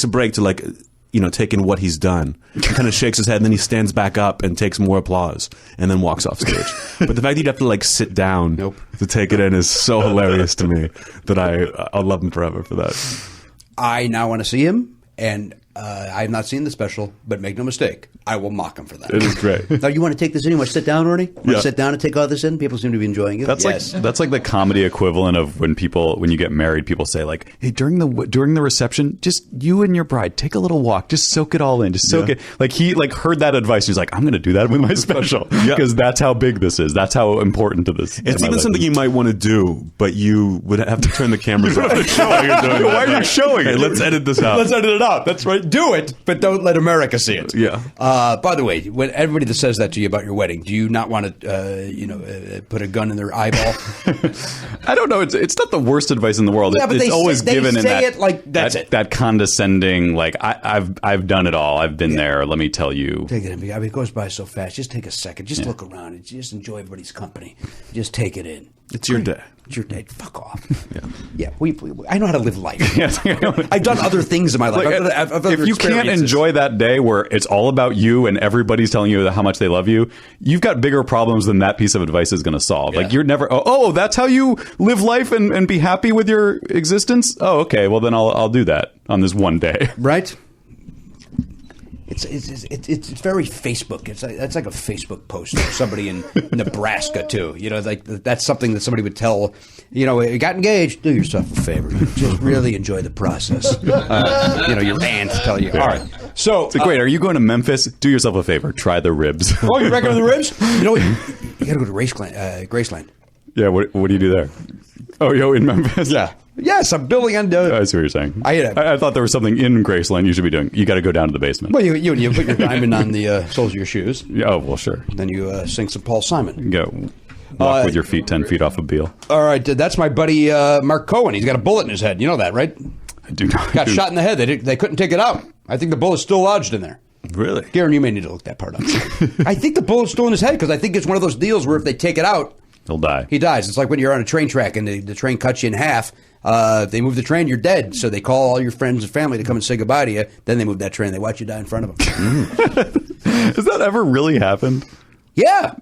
a break to like, you know, take in what he's done. He kind of shakes his head, and then he stands back up and takes more applause, and then walks off stage. But the fact that you'd have to like sit down to take it in is so hilarious to me that I'll love him forever for that. I now want to see him, and I have not seen the special, but make no mistake, I will mock him for that. It is great. Now, you want to take this in? You want to sit down, Orny? Want to sit down and take all this in? People seem to be enjoying it. That's like the comedy equivalent of when you get married, people say like, "Hey, during the reception, just you and your bride take a little walk, just soak it all in, just soak it." Like he like heard that advice. He's like, "I'm going to do that with my special because that's how big this is. That's how important to this." It's even something you might want to do, but you would have to turn the cameras off. Why are you showing it? Let's edit this out. Let's edit it out. That's right. Do it, but don't let America see it. Yeah. By the way, when everybody that says that to you about your wedding, do you not want to, put a gun in their eyeball? I don't know. It's not the worst advice in the world. Yeah, but it's always given in that it like that's it. That condescending, like I've done it all. I've been there. Let me tell you. Take it in. I mean, it goes by so fast. Just take a second. Just look around and just enjoy everybody's company. Just take it in. It's your day. It's your day. Fuck off. Yeah. I know how to live life. Yes. I've done other things in my life. I've if you can't enjoy that day where it's all about you and everybody's telling you how much they love you, you've got bigger problems than that piece of advice is going to solve. Yeah. Like you're never. Oh, that's how you live life and be happy with your existence. Oh, okay. Well, then I'll do that on this one day. Right. It's very Facebook. It's like a Facebook post of somebody in Nebraska too. You know, like that's something that somebody would tell. You know, you got engaged. Do yourself a favor. Just really enjoy the process. Your aunt tell you. All right. So wait, are you going to Memphis? Do yourself a favor. Try the ribs. Oh, you're back on the ribs? You know what? You got to go to Graceland. Yeah. What do you do there? Oh, yo, in Memphis. Yeah. Yes, I'm building on. I see what you're saying. I thought there was something in Graceland you should be doing. You got to go down to the basement. Well, you put your diamond on the soles of your shoes. Oh, well, sure. Then you sing some Paul Simon. Go walk with your feet 10 feet off of Beale. All right, that's my buddy Mark Cohen. He's got a bullet in his head. You know that, right? I do not. Got shot in the head. They couldn't take it out. I think the bullet's still lodged in there. Really? Garen, you may need to look that part up. I think the bullet's still in his head because I think it's one of those deals where if they take it out, he'll die. He dies. It's like when you're on a train track and the train cuts you in half. They move the train, you're dead. So they call all your friends and family to come and say goodbye to you. Then they move that train. They watch you die in front of them. Has that ever really happened? Yeah.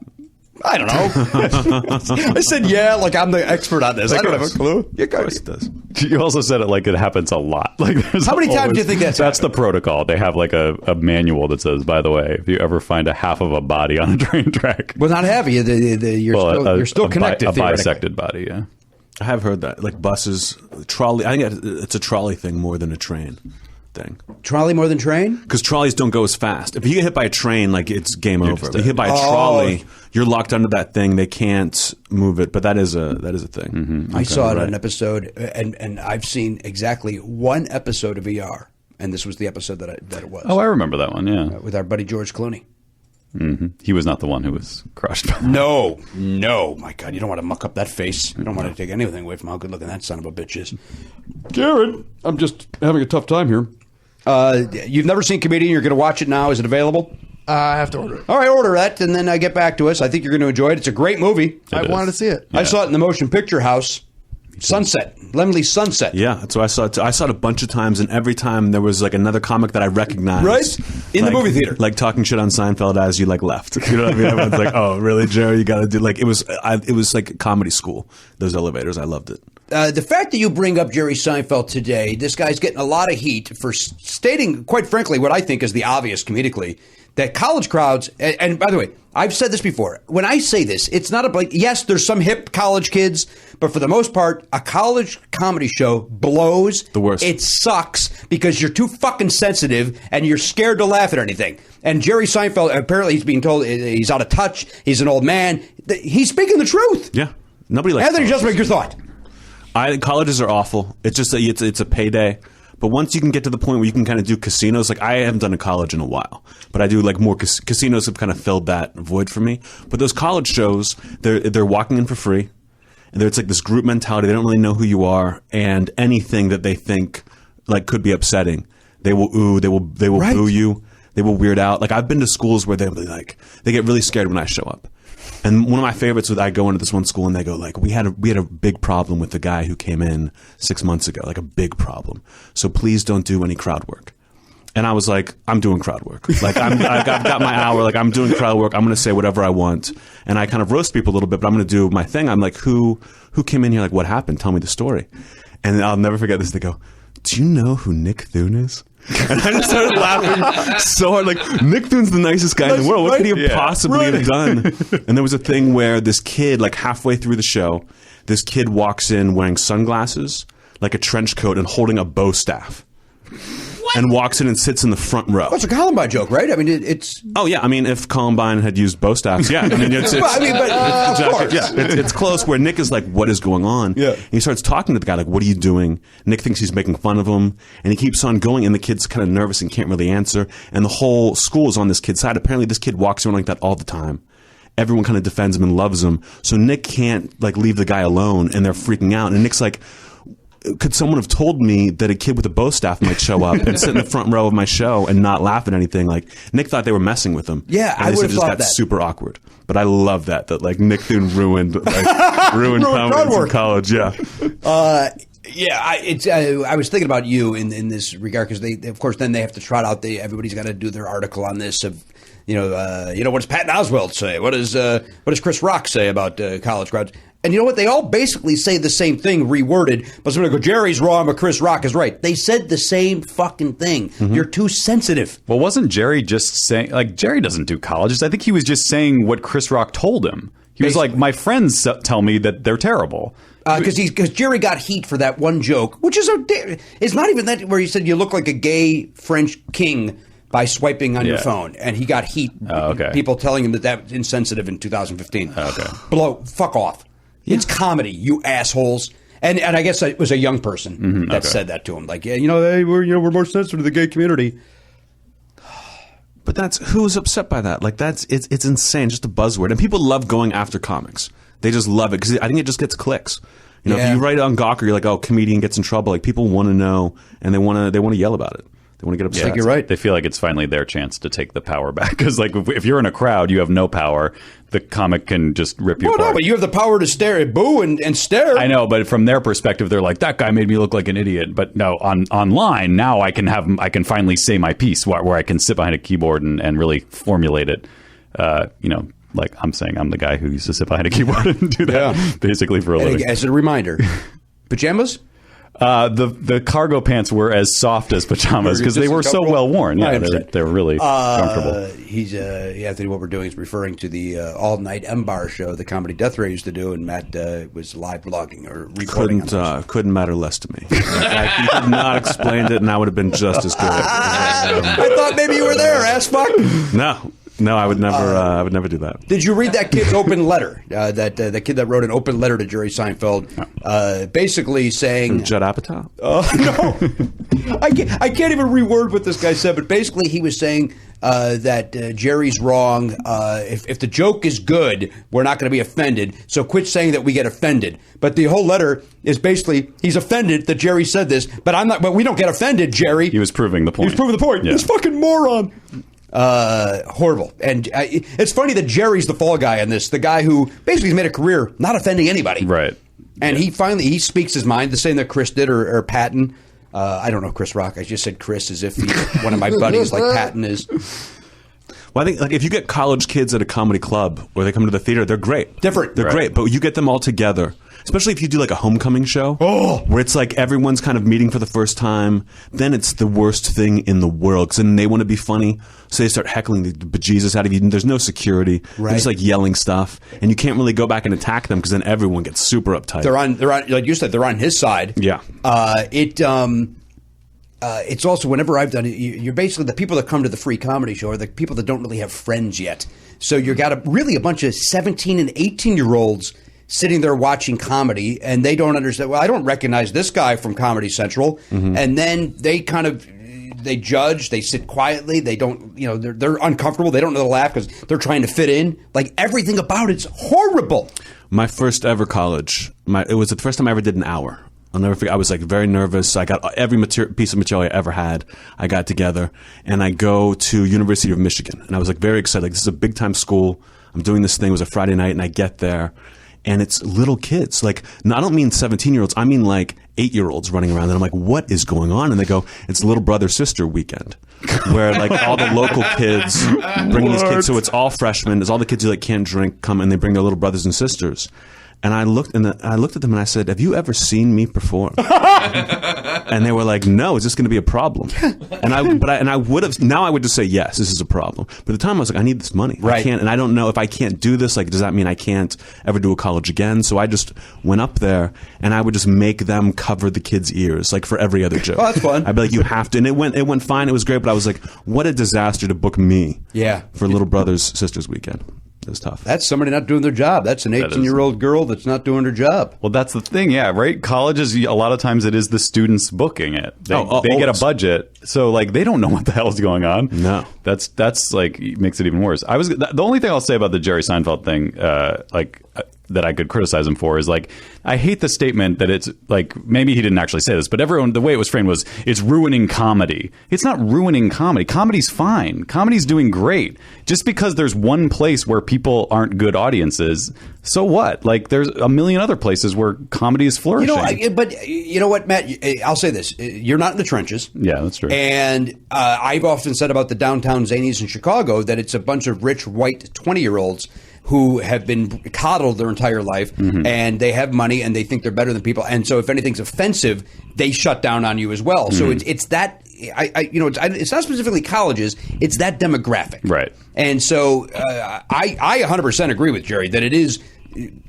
I don't know. I said yeah, like I'm the expert on this. I don't have a clue. Yeah, of course it does. You also said it like it happens a lot. Like how many times do you think that's the protocol? They have like a manual that says, by the way, if you ever find a half of a body on a train track, well, not heavy. You're still connected. A bisected body. Yeah. I have heard that, like buses, trolley. I think it's a trolley thing more than a train thing. Trolley more than train? Because trolleys don't go as fast. If you get hit by a train, like it's game over. If you get hit by a trolley, you're locked under that thing. They can't move it. But that is a thing. Mm-hmm. I saw it on an episode, and I've seen exactly one episode of ER, and this was the episode that it was. Oh, I remember that one. Yeah, with our buddy George Clooney. Mm-hmm. He was not the one who was crushed. No. My God, you don't want to muck up that face. You don't want to take anything away from how good looking that son of a bitch is. Garen, I'm just having a tough time here. You've never seen Comedian. You're going to watch it now. Is it available? I have to order it. All right, order that, and then get back to us. I think you're going to enjoy it. It's a great movie. I wanted to see it. Yeah. I saw it in the Motion Picture House. Sunset, Lemley Sunset. Yeah, that's what I saw it. I saw it a bunch of times, and every time there was like another comic that I recognized, right in the movie theater, like talking shit on Seinfeld as you like left. You know what I mean? Everyone's like, "Oh, really, Jerry? You got to do like it was." It was like comedy school. Those elevators, I loved it. The fact that you bring up Jerry Seinfeld today, this guy's getting a lot of heat for stating, quite frankly, what I think is the obvious comedically, that college crowds, and by the way, I've said this before. When I say this, it's not yes, there's some hip college kids, but for the most part, a college comedy show blows. The worst. It sucks because you're too fucking sensitive and you're scared to laugh at anything. And Jerry Seinfeld, apparently he's being told he's out of touch. He's an old man. He's speaking the truth. Yeah. Nobody likes Anthony Jeselnik, your thought. Colleges are awful. It's just it's a payday. But once you can get to the point where you can kind of do casinos, like I haven't done a college in a while, but I do like more casinos have kind of filled that void for me. But those college shows, they're walking in for free, and it's like this group mentality. They don't really know who you are, and anything that they think like could be upsetting, they will they will Right. boo you, they will weird out. Like I've been to schools where they'll be like they get really scared when I show up. And one of my favorites was I go into this one school and they go like, we had a big problem with the guy who came in 6 months ago, like a big problem. So please don't do any crowd work. And I was like, I'm doing crowd work. Like I've got my hour. Like I'm doing crowd work. I'm going to say whatever I want. And I kind of roast people a little bit, but I'm going to do my thing. I'm like, who came in here? Like what happened? Tell me the story. And I'll never forget this. They go, do you know who Nick Thune is? And I just started laughing so hard. Like, Nick Thune's the nicest guy in the world. What could he have possibly have done? And there was a thing where this kid, like halfway through the show, this kid walks in wearing sunglasses, like a trench coat, and holding a bow staff. And walks in and sits in the front row. That's a Columbine joke, right? I mean, it's... Oh, yeah. I mean, if Columbine had used bow staffs, yeah. I mean, it's close where Nick is like, what is going on? Yeah. And he starts talking to the guy like, what are you doing? Nick thinks he's making fun of him. And he keeps on going, and the kid's kind of nervous and can't really answer. And the whole school is on this kid's side. Apparently, this kid walks around like that all the time. Everyone kind of defends him and loves him. So Nick can't like leave the guy alone, and they're freaking out. And Nick's like... Could someone have told me that a kid with a bow staff might show up and sit in the front row of my show and not laugh at anything? Like Nick thought they were messing with him. Yeah, and I they would said have it just thought got that. super awkward. But I love that like Nick Thune ruined comedy in college. Yeah. Yeah, I was thinking about you in this regard because they of course then they have to trot out everybody's got to do their article on this of what does Patton Oswalt say? What does Chris Rock say about college crowds? And you know what? They all basically say the same thing, reworded. But somebody go, Jerry's wrong, but Chris Rock is right. They said the same fucking thing. Mm-hmm. You're too sensitive. Well, wasn't Jerry just saying, like, Jerry doesn't do colleges. I think he was just saying what Chris Rock told him. He was like, my friends tell me that they're terrible. Because Jerry got heat for that one joke, which is it's not even that where he said you look like a gay French king by swiping on your phone, and he got heat. Oh, okay. People telling him that's insensitive in 2015. Okay. Fuck off. Yeah. It's comedy, you assholes. And I guess it was a young person that said that to him. Like, hey, we're more sensitive to the gay community. But who's upset by that? Like it's insane, just a buzzword. And people love going after comics. They just love it because I think it just gets clicks. If you write it on Gawker, you're like, oh, comedian gets in trouble. Like people want to know and they want to yell about it. They want to get upset. I think you're right. They feel like it's finally their chance to take the power back. Because like if you're in a crowd, you have no power. The comic can just rip you apart. No, but you have the power to stare, boo and stare. I know, but from their perspective, they're like, that guy made me look like an idiot. But no, online now I can finally say my piece where I can sit behind a keyboard and really formulate it. Like I'm saying, I'm the guy who used to sit behind a keyboard and do that basically for a living. As a reminder, pajamas. The cargo pants were as soft as pajamas because they were so well worn. Yeah, they were really comfortable. Anthony, what we're doing is referring to the all night M-Bar show the Comedy Death Ray used to do, and Matt was live blogging or recording. Couldn't matter less to me. Like, you could not explained it, and I would have been just as good. I thought maybe you were there, ass fuck. No, I would never. I would never do that. Did you read that kid's open letter? That kid that wrote an open letter to Jerry Seinfeld, basically saying Judd Apatow. No, I can't even reword what this guy said. But basically, he was saying that Jerry's wrong. If the joke is good, we're not going to be offended. So quit saying that we get offended. But the whole letter is basically he's offended that Jerry said this. But I'm not. But we don't get offended, Jerry. He was proving the point. Yeah. This fucking moron. Horrible. And it's funny that Jerry's the fall guy in this. The guy who basically has made a career not offending anybody. Right. And he speaks his mind, the same that Chris did or Patton. I don't know Chris Rock. I just said Chris as if he's one of my buddies like Patton is. Well, I think like if you get college kids at a comedy club or they come to the theater, they're great. Different. They're great. But you get them all together, especially if you do like a homecoming show where it's like everyone's kind of meeting for the first time, then it's the worst thing in the world because then they want to be funny. So they start heckling the bejesus out of you. And there's no security. They're just like yelling stuff. And you can't really go back and attack them because then everyone gets super uptight. They're on, like you said, they're on his side. Yeah. It's also, whenever I've done it, you're basically the people that come to the free comedy show are the people that don't really have friends yet. So you got really a bunch of 17 and 18-year-olds sitting there watching comedy, and they don't understand, well, I don't recognize this guy from Comedy Central. And then they kind of, they judge, they sit quietly, they don't, they're uncomfortable, they don't know to laugh because they're trying to fit in. Like, everything about it's horrible. My first ever college, it was the first time I ever did an hour. I'll never forget. I was like very nervous. I got every piece of material I ever had. I got together, and I go to University of Michigan, and I was like very excited. Like, this is a big time school. I'm doing this thing. It was a Friday night, and I get there, and it's little kids. Like, I don't mean 17-year-olds. I mean like 8-year-olds running around. And I'm like, what is going on? And they go, it's little brother sister weekend, where like all the local kids bring these kids. So it's all freshmen. It's all the kids who like can't drink come, and they bring their little brothers and sisters. And I looked at them and I said, have you ever seen me perform? And they were like, no, is this going to be a problem? And I would have, now I would just say, yes, this is a problem. But at the time I was like, I need this money. Right. I can't, and I don't know if I can't do this. Like, does that mean I can't ever do a college again? So I just went up there and I would just make them cover the kids' ears, like for every other joke. Oh, that's fun. I'd be like, you have to. And it went fine. It was great. But I was like, what a disaster to book me for Little Brothers Sisters weekend. It was tough. That's somebody not doing their job. That's an 18-year-old girl that's not doing her job. Well, that's the thing, yeah, right? Colleges, a lot of times it is the students booking it. They get a budget, so like they don't know what the hell is going on. No, that's like makes it even worse. The only thing I'll say about the Jerry Seinfeld thing, that I could criticize him for is like, I hate the statement that it's like, maybe he didn't actually say this, but the way it was framed was, it's ruining comedy. It's not ruining comedy. Comedy's fine. Comedy's doing great. Just because there's one place where people aren't good audiences, so what? Like, there's a million other places where comedy is flourishing. But you know what, Matt? I'll say this. You're not in the trenches. Yeah, that's true. And I've often said about the downtown zanies in Chicago that it's a bunch of rich, white 20-year-olds who have been coddled their entire life, and they have money, and they think they're better than people. And so if anything's offensive, they shut down on you as well. So it's that, it's not specifically colleges, it's that demographic. Right. And so I 100% agree with Jerry that it is,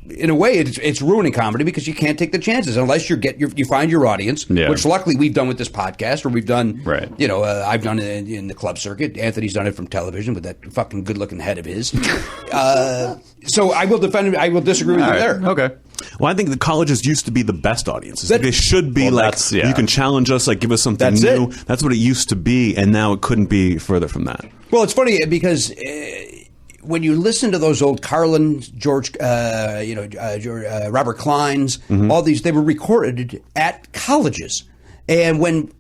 in a way, it's ruining comedy because you can't take the chances unless you find your audience, which luckily we've done with this podcast, or we've done, I've done it in the club circuit. Anthony's done it from television with that fucking good-looking head of his. So I will defend him. I will disagree with you there. Okay. Well, I think the colleges used to be the best audiences. They should be you can challenge us, like give us something new. That's what it used to be, and now it couldn't be further from that. Well, it's funny because when you listen to those old Carlin, Robert Klein's, all these, they were recorded at colleges. And when,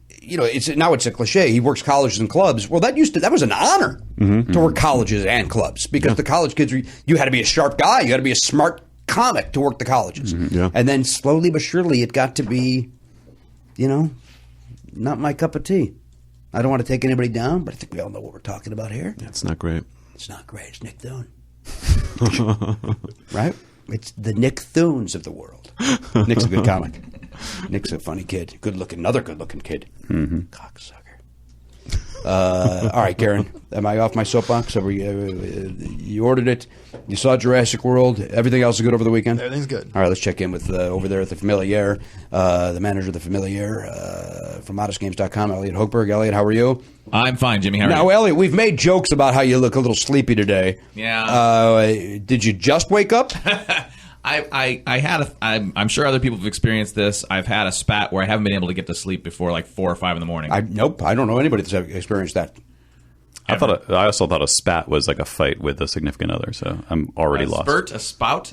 now it's a cliche, he works colleges and clubs. Well, that was an honor to work colleges and clubs because the college kids, you had to be a sharp guy. You had to be a smart comic to work the colleges. And then slowly but surely it got to be, not my cup of tea. I don't want to take anybody down, but I think we all know what we're talking about here. That's not great. It's not great. It's Nick Thune. Right? It's the Nick Thunes of the world. Nick's a good comic. Nick's a funny kid. Another good-looking kid. Cocksucker. All right, Karen. Am I off my soapbox? You ordered it. You saw Jurassic World. Everything else is good over the weekend? Everything's good. All right, let's check in with over there at the Familiar, the manager of the Familiar from modestgames.com, Elliot Hochberg. Elliot, how are you? I'm fine, Jimmy. How are you? Now, Elliot, we've made jokes about how you look a little sleepy today. Yeah. Did you just wake up? I'm sure other people have experienced this. I've had a spat where I haven't been able to get to sleep before like 4 or 5 in the morning. Nope. I don't know anybody that's experienced that. I also thought a spat was like a fight with a significant other, so I'm already lost. Spurt, a spout,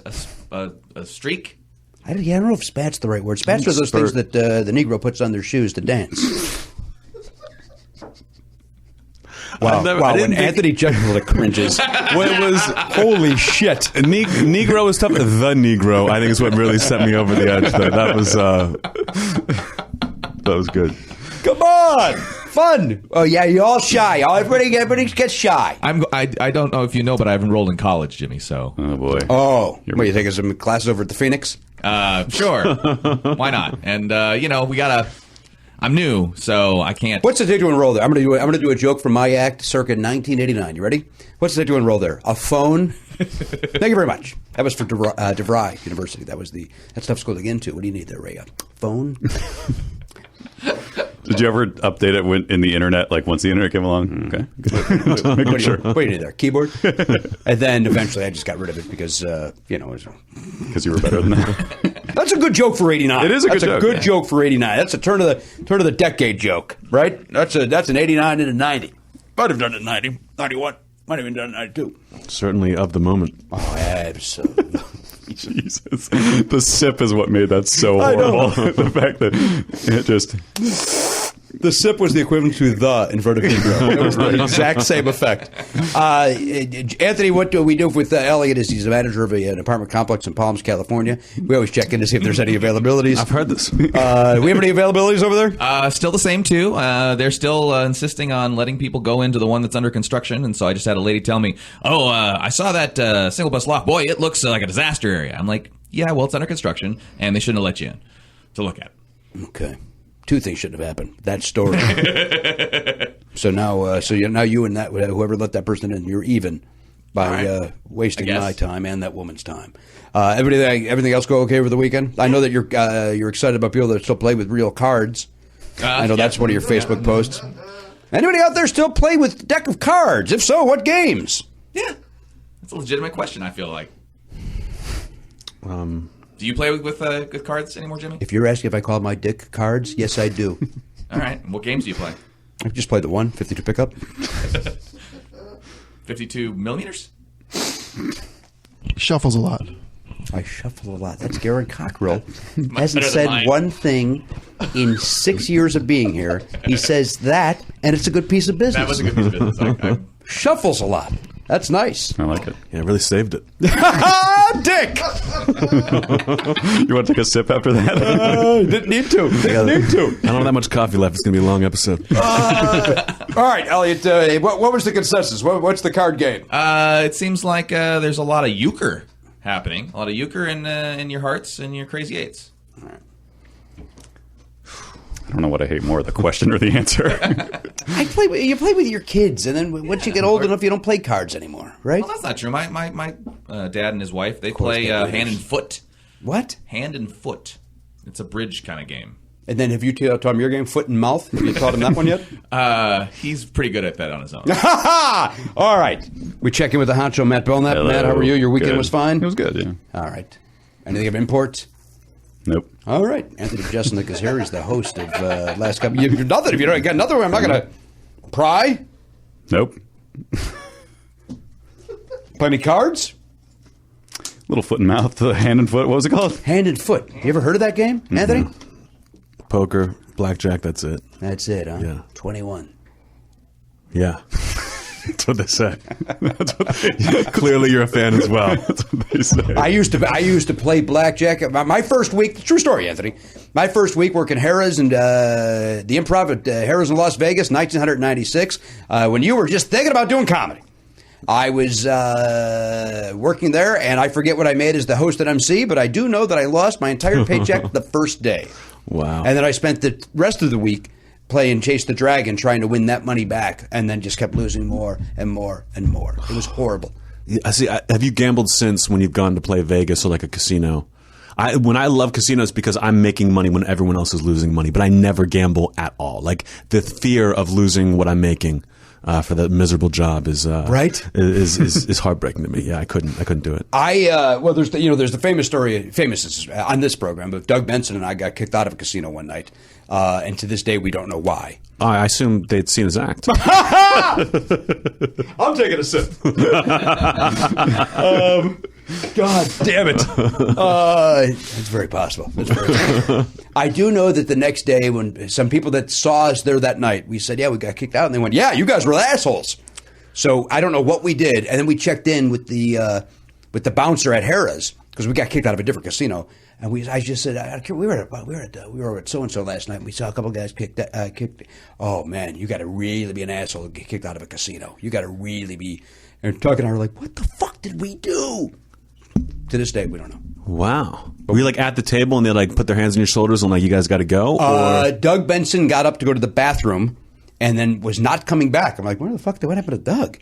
a streak. I don't know if spat's the right word. Spats are those things that the Negro puts on their shoes to dance. Wow! When Anthony Jeselnik cringes, It was holy shit. Negro is tough. The Negro, I think, is what really set me over the edge. There, that was good. Come on, Fun. Oh yeah, you're all shy. Everybody gets shy. I don't know if you know, but I've enrolled in college, Jimmy. So Oh boy. Oh, what, you taking some classes over at the Phoenix? sure, why not? And we gotta. I'm new, so I can't. What's it take to enroll there? I'm gonna do a joke from my act circa 1989. You ready? What's it take to enroll there? A phone. Thank you very much. That was for DeVry University. That's tough school to get into. What do you need there, Ray? A phone. Did you ever update it in the internet? Like once the internet came along? Okay. Making sure. What do you need there? Keyboard. And then eventually I just got rid of it because it was. Because you were better than that. That's a good joke for 89. It is a good joke. That's a good joke for 89. That's a turn of the decade joke, right? That's an 89 and a 90. Might have done it in 90, 91. Might have even done it in 92. Certainly of the moment. Oh, absolutely. Jesus. The sip is what made that so horrible. The fact that it just... The sip was the equivalent to the in front of Pedro. It was the exact same effect. Anthony, what do we do with Elliot? He's a manager of an apartment complex in Palms, California. We always check in to see if there's any availabilities. I've heard this. We have any availabilities over there? Still the same, too. They're still insisting on letting people go into the one that's under construction. And so I just had a lady tell me, I saw that single bus loft. Boy, it looks like a disaster area. I'm like, yeah, well, it's under construction, and they shouldn't have let you in to look at it. Okay. Two things shouldn't have happened. That story. So now you and that whoever let that person in, you're even by wasting my time and that woman's time. Everything else go okay over the weekend? I know that you're excited about people that still play with real cards. I know that's one of your Facebook posts. Anybody out there still play with a deck of cards? If so, what games? Yeah, that's a legitimate question. I feel like. Do you play with cards anymore, Jimmy? If you're asking if I call my dick cards, yes, I do. All right. What games do you play? I've just played the one, 52 pickup. 52 millimeters? Shuffles a lot. I shuffle a lot. That's Garen Cockrell. Hasn't better than said mine. one thing in 6 years of being here. He says that, and it's a good piece of business. That was a good piece of business. Shuffles a lot. That's nice. I like it. Yeah, really saved it. Dick! You want to take a sip after that? Didn't need to. Didn't need to. I don't have that much coffee left. It's going to be a long episode. All right, Elliot, what was the consensus? What's the card game? It seems like there's a lot of euchre happening. A lot of euchre in your hearts and your crazy eights. I don't know what I hate more, the question or the answer. You play with your kids, and then once you get old enough, you don't play cards anymore, right? Well, that's not true. My dad and his wife, they play hand and foot. What? Hand and foot. It's a bridge kind of game. And then have you taught him your game, foot and mouth? Have you taught him that one yet? He's pretty good at that on his own. All right. We check in with the honcho, Matt Belknap. Hello. Matt, how are you? Your weekend Good. was fine? It was good, yeah. All right. Anything of imports? Nope. All right. Anthony Jeselnik is here. He's the host of Last Couple. You're nothing. If you don't get another one, I'm not going to pry. Nope. Play any cards? Little foot and mouth, hand and foot. What was it called? Hand and foot. You ever heard of that game, Anthony? Poker, blackjack, that's it. That's it, huh? Yeah. 21. Yeah. That's what they say. Clearly you're a fan as well. That's what they say. I used to play blackjack. My first week, true story, Anthony. My first week working Harrah's and the Improv at Harrah's in Las Vegas, 1996, when you were just thinking about doing comedy. I was working there, and I forget what I made as the host at MC, but I do know that I lost my entire paycheck the first day. Wow. And then I spent the rest of the week playing Chase the Dragon, trying to win that money back, and then just kept losing more and more and more. It was horrible. I see. Have you gambled since when you've gone to play Vegas or like a casino? When I love casinos because I'm making money when everyone else is losing money, but I never gamble at all. Like the fear of losing what I'm making for that miserable job is right is heartbreaking to me. Yeah, I couldn't do it. Well, there's the famous story, on this program, but Doug Benson and I got kicked out of a casino one night, and to this day we don't know why. I assume they'd seen his act. I'm taking a sip. God damn it! It's very possible. I do know that the next day, when some people that saw us there that night, we said, "Yeah, we got kicked out," and they went, "Yeah, you guys were assholes." So I don't know what we did, and then we checked in with the bouncer at Harrah's because we got kicked out of a different casino, And I just said, we were at so and so last night. And we saw a couple of guys kicked. Oh man, you got to really be an asshole to get kicked out of a casino. You got to really be. And Doug and I were like, what the fuck did we do? To this day, we don't know. Wow. Were you like at the table and they like put their hands on your shoulders and like, you guys got to go? Or? Doug Benson got up to go to the bathroom and then was not coming back. I'm like, what happened to Doug?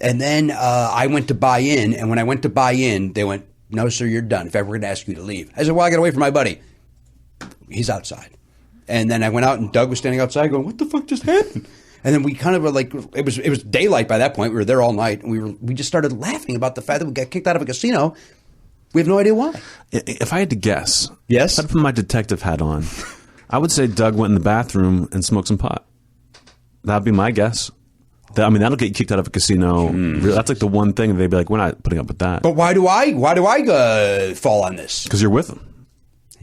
And then I went to buy in. And when I went to buy in, they went, no, sir, you're done. In fact, we're going to ask you to leave. I said, well, I got to wait for my buddy. He's outside. And then I went out and Doug was standing outside going, what the fuck just happened? And then we kind of were like, it was daylight by that point. We were there all night. And we just started laughing about the fact that we got kicked out of a casino. We have no idea why. If I had to guess, yes, I'd put my detective hat on. I would say Doug went in the bathroom and smoked some pot. That'd be my guess. That'll get you kicked out of a casino. That's like the one thing they'd be like, we're not putting up with that. But why do I fall on this? Because you're with them.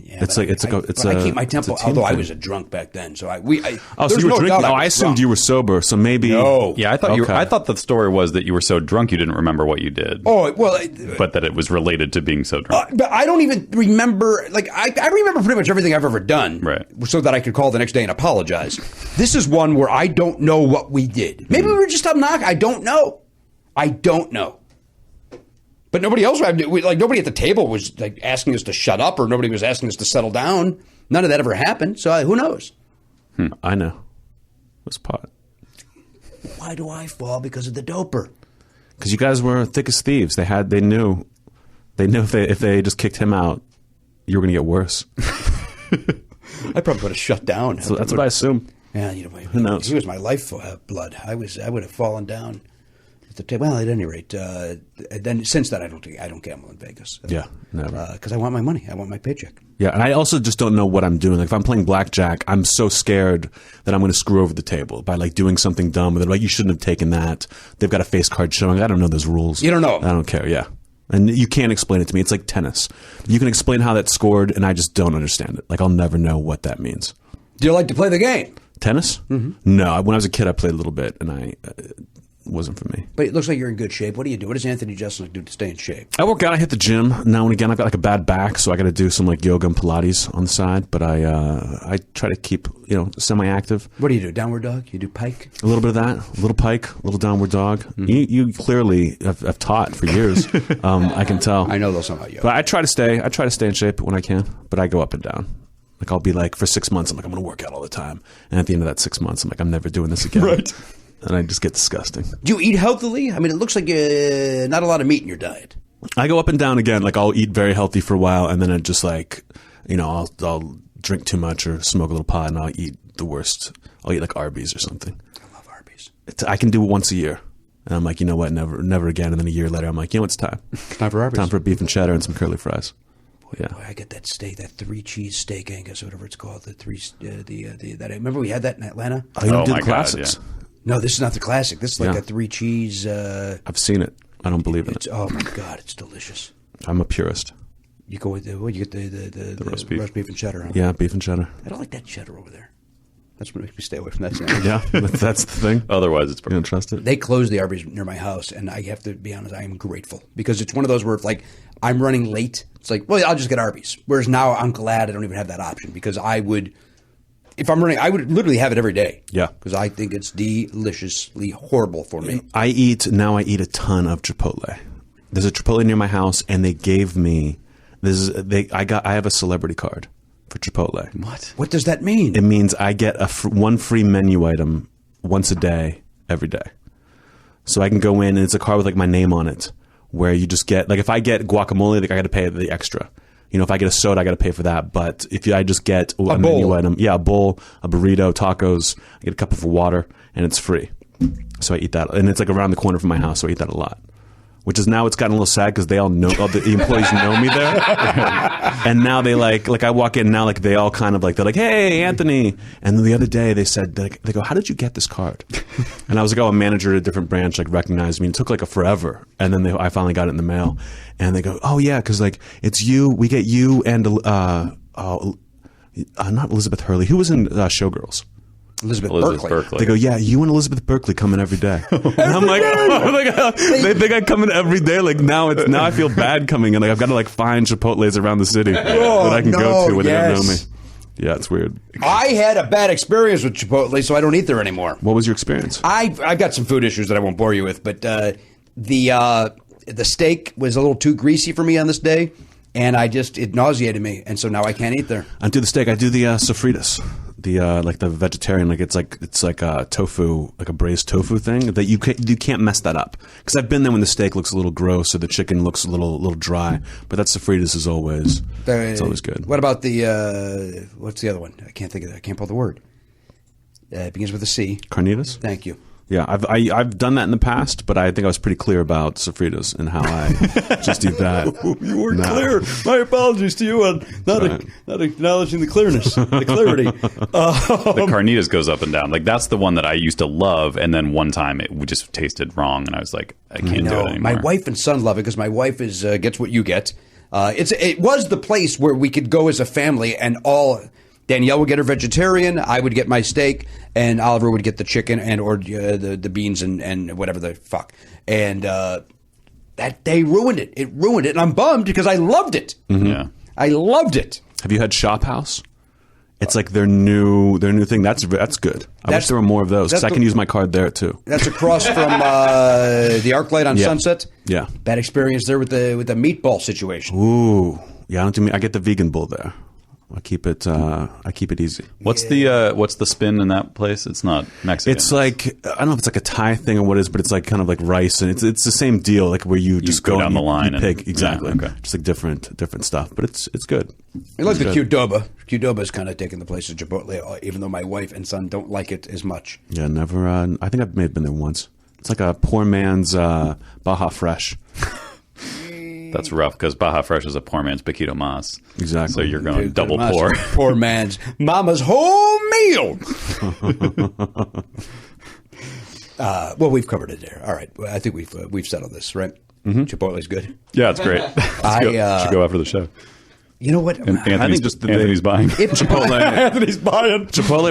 Yeah, I keep my tempo. Although I was a drunk back then, so so you were drinking. I assumed you were sober, so maybe. No. Yeah, I thought the story was that you were so drunk you didn't remember what you did. Oh well, but that it was related to being so drunk. But I don't even remember. Like I remember pretty much everything I've ever done, right? So that I could call the next day and apologize. This is one where I don't know what we did. Maybe we were just obnoxious. I don't know. But nobody else, nobody at the table was like asking us to shut up, or nobody was asking us to settle down. None of that ever happened. So who knows? I know. It was pot. Why do I fall? Because of the doper. Because you guys were thick as thieves. They knew if they just kicked him out, you were going to get worse. I probably would have shut down. So that's what I assume. Yeah, who knows? He was my life blood. I would have fallen down. Well, at any rate, then since then I don't gamble in Vegas. Yeah, never. Because I want my money. I want my paycheck. Yeah, and I also just don't know what I'm doing. Like if I'm playing blackjack, I'm so scared that I'm going to screw over the table by like doing something dumb. They're like, you shouldn't have taken that. They've got a face card showing. I don't know those rules. You don't know. I don't care. Yeah, and you can't explain it to me. It's like tennis. You can explain how that scored, and I just don't understand it. Like I'll never know what that means. Do you like to play the game? Tennis? Mm-hmm. No. When I was a kid, I played a little bit, and I. Wasn't for me. But it looks like you're in good shape. What do you do? What does Anthony Jeselnik do to stay in shape? I work out. I hit the gym now and again. I've got like a bad back, so I got to do some like yoga and Pilates on the side. But I try to keep semi-active. What do you do? Downward dog? You do pike? A little bit of that. A little pike. A little downward dog. Mm-hmm. You clearly have taught for years. I can tell. I know those somehow. Yoga. But I try to stay in shape when I can. But I go up and down. Like I'll be like for 6 months, I'm like I'm going to work out all the time, and at the end of that 6 months, I'm like I'm never doing this again. Right. And I just get disgusting. Do you eat healthily? I mean, it looks like not a lot of meat in your diet. I go up and down again. Like I'll eat very healthy for a while, and then it just like, I'll drink too much or smoke a little pot, and I'll eat the worst. I'll eat like Arby's or something. I love Arby's. I can do it once a year, and I'm like, you know what? Never again. And then a year later, I'm like, it's time. Time for Arby's. Time for beef and cheddar and some curly fries. Boy, I get that steak, that 3-cheese steak Angus, whatever it's called. That I remember we had that in Atlanta. Oh, you don't do the classics. God, yeah. No, this is not the classic. This is like a 3-cheese. I've seen it. I don't believe in it. Oh my God, it's delicious. I'm a purist. You go with you get the roast beef and cheddar. Huh? Yeah, beef and cheddar. I don't like that cheddar over there. That's what makes me stay away from that sandwich. Yeah, that's the thing. Otherwise, it's you don't trust it. They closed the Arby's near my house, and I have to be honest, I am grateful because it's one of those where if like I'm running late, it's like, well, I'll just get Arby's. Whereas now I'm glad I don't even have that option because I would. If I'm running, I would literally have it every day. Yeah. Because I think it's deliciously horrible for me. I eat a ton of Chipotle. There's a Chipotle near my house, and they gave me I have a celebrity card for Chipotle. What? What does that mean? It means I get one free menu item once a day, every day. So I can go in, and it's a card with like my name on it, where you just get like if I get guacamole, like I got to pay the extra. If I get a soda, I got to pay for that. But if I just get a menu item, a bowl, a burrito, tacos, I get a cup of water, and it's free. So I eat that, and it's like around the corner from my house, so I eat that a lot. Which is now it's gotten a little sad because they all know the employees know me there, and now they like I walk in now like they all kind of like they're like, hey Anthony, and then the other day they said they go, how did you get this card? And I was like, a manager at a different branch like recognized me. It took like forever, and then I finally got it in the mail, and they go, oh yeah, because like it's you, we get you and not Elizabeth Hurley, who was in Showgirls. Elizabeth Elizabeth Berkley. Berkley. They go, yeah, you and Elizabeth Berkley come in every day. And I'm like, they think I come in every day. Like now I feel bad coming in. Like I've got to like find Chipotle's around the city that I can go to when they don't know me. Yeah, it's weird. I had a bad experience with Chipotle, so I don't eat there anymore. What was your experience? I've got some food issues that I won't bore you with, but the steak was a little too greasy for me on this day, and it nauseated me, and so now I can't eat there. I do the steak. I do the sofritas. The like the vegetarian, like it's like a tofu, like a braised tofu thing that you can't mess that up, because I've been there when the steak looks a little gross or the chicken looks a little dry, but that sofritas is always it's always good. What about the what's the other one? I can't think of that. I can't pull the word. It begins with a C. Carnitas. Thank you. Yeah, I've done that in the past, but I think I was pretty clear about sofritas and how I just do that. You weren't clear. My apologies to you on not acknowledging the clearness, the clarity. The carnitas goes up and down. Like that's the one that I used to love, and then one time it just tasted wrong, and I was like, I can't do it anymore. My wife and son love it because my wife gets what you get. It was the place where we could go as a family, and Danielle would get her vegetarian, I would get my steak, and Oliver would get the chicken or the beans and whatever the fuck. And that day ruined it. It ruined it, and I'm bummed because I loved it. Mm-hmm. Yeah, I loved it. Have you had Shop House? It's like their new thing. That's good. I wish there were more of those, because I can use my card there too. That's across from the ArcLight on Sunset. Yeah, bad experience there with the meatball situation. Ooh, yeah. I get the vegan bowl there. I keep it easy. What's the spin in that place? It's not Mexican. It's like, I don't know if it's like a Thai thing or what it is, but it's like kind of like rice, and it's the same deal, like where you just go down the line and pick exactly. Yeah, okay. Just like different stuff, but it's good. I like the Qdoba. Qdoba's kind of taken the place of Chipotle, even though my wife and son don't like it as much. Yeah, never. I think I may have been there once. It's like a poor man's Baja Fresh. That's rough, because Baja Fresh is a poor man's Paquito Mas. Exactly. So you're going double poor. Poor man's mama's home meal. Well, we've covered it there. All right. Well, I think we've settled this, right? Mm-hmm. Chipotle's good. Yeah, it's great. Should go after the show. You know what? And Anthony's buying. Chipotle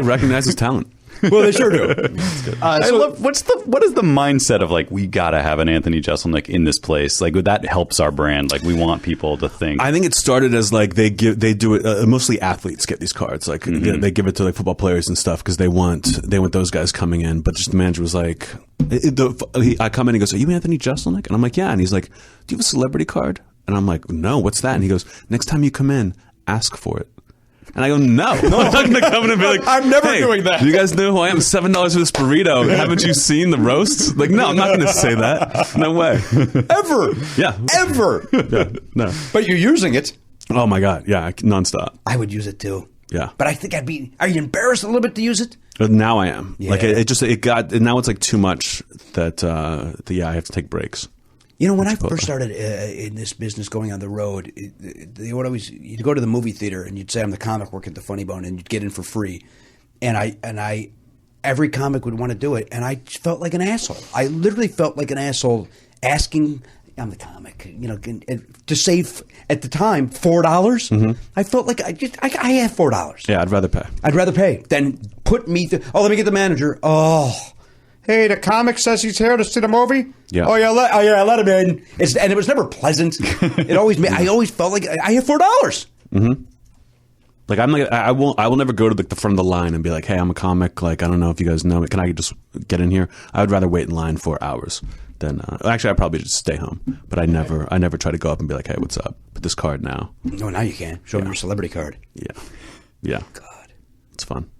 recognizes talent. Well, they sure do. What is the mindset of like, we gotta have an Anthony Jeselnik in this place? Like that helps our brand. Like we want people to think. I think it started as like they do it. Mostly athletes get these cards. Like they give it to like football players and stuff because they want those guys coming in. But just the manager was like, I come in and he goes, "Are you Anthony Jeselnik?" And I'm like, "Yeah." And he's like, "Do you have a celebrity card?" And I'm like, "No, what's that?" And he goes, "Next time you come in, ask for it." And I go, no. I'm not going to come in and be like, I'm never doing that. Do you guys know who I am? $7 for this burrito. Haven't you seen the roasts? Like, no, I'm not going to say that. No way. Ever. Yeah. Ever. Yeah. No. But you're using it. Oh, my God. Yeah. Nonstop. I would use it too. Yeah. But I think are you embarrassed a little bit to use it? Now I am. Yeah. Like, now it's like too much that, I have to take breaks. You know, when I first started in this business going on the road, you'd go to the movie theater and you'd say, I'm the comic working at the Funny Bone, and you'd get in for free. And every comic would want to do it. And I felt like an asshole. I literally felt like an asshole asking, I'm the comic, to save at the time $4. Mm-hmm. I felt like I have $4. Yeah, I'd rather pay. I'd rather pay than put me through. Oh, let me get the manager. Oh. Hey, the comic says he's here to see the movie. Yeah. Oh yeah, let him in. And it was never pleasant. It always I always felt like I have $4. Mm-hmm. Like I will never go to the front of the line and be like, hey, I'm a comic. Like I don't know if you guys know it. Can I just get in here? I would rather wait in line for hours than. Actually, I'd probably just stay home. But I never try to go up and be like, hey, what's up? Put this card now. No, now you can. Show them your celebrity card. Yeah. God, it's fun.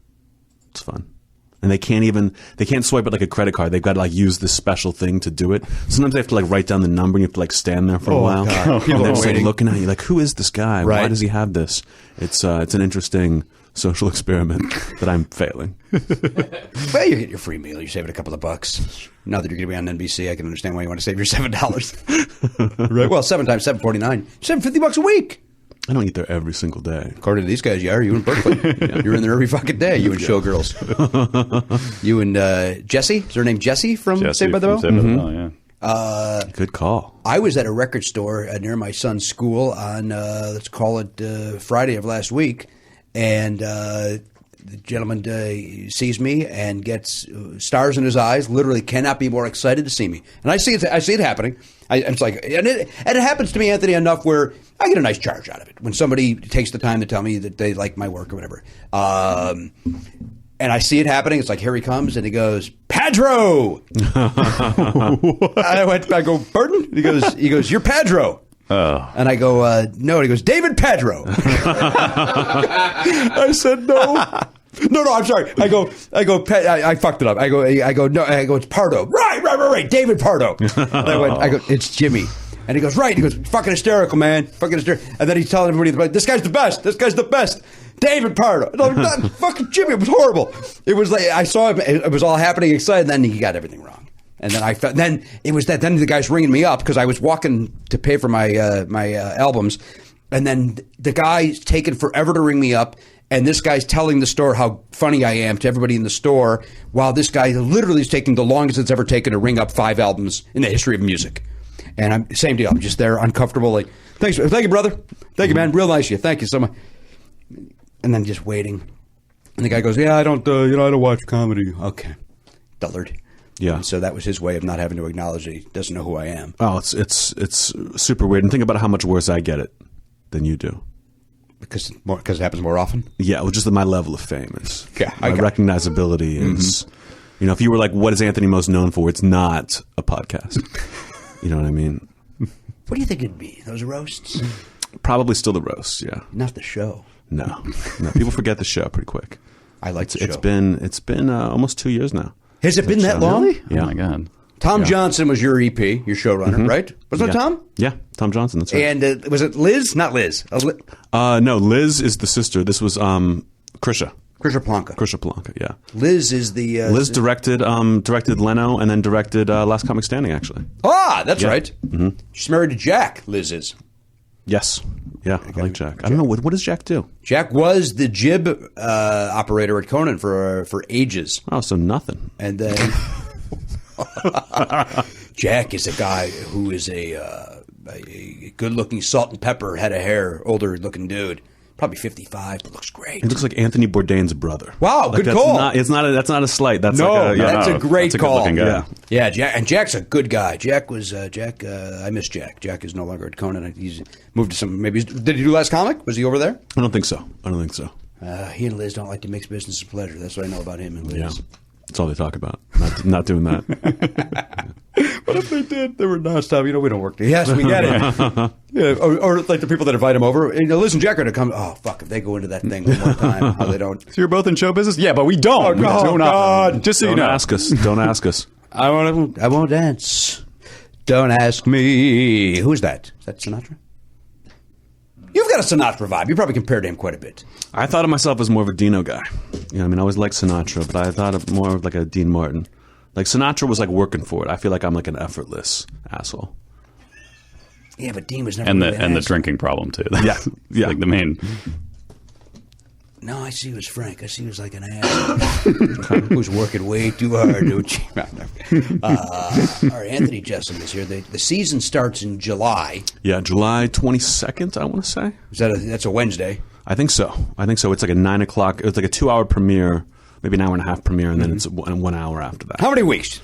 It's fun. And they can't swipe it like a credit card. They've got to like use this special thing to do it. Sometimes they have to like write down the number and you have to like stand there for a while. God. And they're just like looking at you like, who is this guy? Right. Why does he have this? It's an interesting social experiment that I'm failing. Well, you get your free meal. You're saving a couple of bucks. Now that you're going to be on NBC, I can understand why you want to save your $7. Right. Well, 7 times $7.49. $7.50 a week. I don't eat there every single day. According to these guys, you are. You in Berkeley. You're in there every fucking day. You and Showgirls. You and Jesse. Is her name Jesse from Saved by the Bell? Saved by the Bell, yeah. Good call. I was at a record store near my son's school on, let's call it Friday of last week. And the gentleman sees me and gets stars in his eyes. Literally, cannot be more excited to see me. And I see it happening. It's like, and it happens to me, Anthony, enough where I get a nice charge out of it when somebody takes the time to tell me that they like my work or whatever. And I see it happening. It's like, here he comes, and he goes, Padro. I go, pardon? He goes, you're Padro. Oh. And I go, no. And he goes, David Padro. I said, no. No, I'm sorry. I fucked it up. I go, no. I go, it's Pardo. Right. David Pardo. And I go, it's Jimmy. And he goes, right. He goes, fucking hysterical, man. Fucking hysterical. And then he's telling everybody, this guy's the best. David Pardo. No, not fucking Jimmy. It was horrible. It was like, I saw him. It was all happening excited. And then he got everything wrong. And then then the guy's ringing me up because I was walking to pay for my albums. And then the guy's taking forever to ring me up. And this guy's telling the store how funny I am to everybody in the store, while this guy literally is taking the longest it's ever taken to ring up 5 albums in the history of music. And same deal. I'm just there, uncomfortable. Like, thank you, brother. Thank you, man. Real nice of you. Thank you so much. And then just waiting. And the guy goes, yeah, I don't watch comedy. Okay. Dullard. Yeah. And so that was his way of not having to acknowledge that he doesn't know who I am. Oh, it's super weird. And think about how much worse I get it than you do. Because it happens more often? Yeah, well, just my level of fame is. Yeah, my recognizability is. You know, if you were like, what is Anthony most known for? It's not a podcast. You know what I mean? What do you think it'd be? Those roasts? Probably still the roasts, yeah. Not the show. No. People forget the show pretty quick. I like the show. It's been almost 2 years now. Has it been that long? Really? Yeah. Oh, my God. Tom Johnson was your EP, your showrunner, right? Wasn't it Tom? Yeah, Tom Johnson, that's right. And was it Liz? Not Liz. No, Liz is the sister. This was Krisha. Krisha Plonka, yeah. Liz is the... Liz directed Leno and then directed Last Comic Standing, actually. Ah, that's right. Mm-hmm. She's married to Jack, Liz is. Yes. Yeah, I like Jack. I don't know, what does Jack do? Jack was the jib operator at Conan for ages. Oh, so nothing. And then... Jack is a guy who is a good-looking salt and pepper, head of hair, older-looking dude. Probably 55, but looks great. He looks like Anthony Bourdain's brother. Wow, good call. That's not a slight. That's that's a great call. Good guy. Yeah, Jack's a good guy. Jack was Jack. I miss Jack. Jack is no longer at Conan. He's moved to some. Maybe did he do Last Comic? Was he over there? I don't think so. He and Liz don't like to mix business and pleasure. That's what I know about him and Liz. Yeah. That's all they talk about. Not doing that. What if they did? They were nonstop. We don't work. Yes, we get it. Yeah, or like the people that invite him over. Liz and Jack are going to come. Oh, fuck, if they go into that thing one more time, how they don't. So you're both in show business? Yeah, but we don't. Oh, we don't. God. Just so you know. Don't ask us. I won't dance. Don't ask me. Who's that? Is that Sinatra? You've got a Sinatra vibe. You probably compared to him quite a bit. I thought of myself as more of a Dino guy. You know, I mean, I always liked Sinatra, but I thought of more of like a Dean Martin. Like Sinatra was like working for it. I feel like I'm like an effortless asshole. Yeah, but Dean was never. And really the drinking problem too. Yeah. Like the main. No, I see he was Frank. I see he was like an ass who's working way too hard to achieve. All right, Anthony Jeselnik is here. The season starts in July. Yeah, July 22nd, I want to say. That's a Wednesday? I think so. It's like a 9 o'clock. It's like a 2-hour premiere, maybe an hour and a half premiere, and then it's 1 hour after that. How many weeks?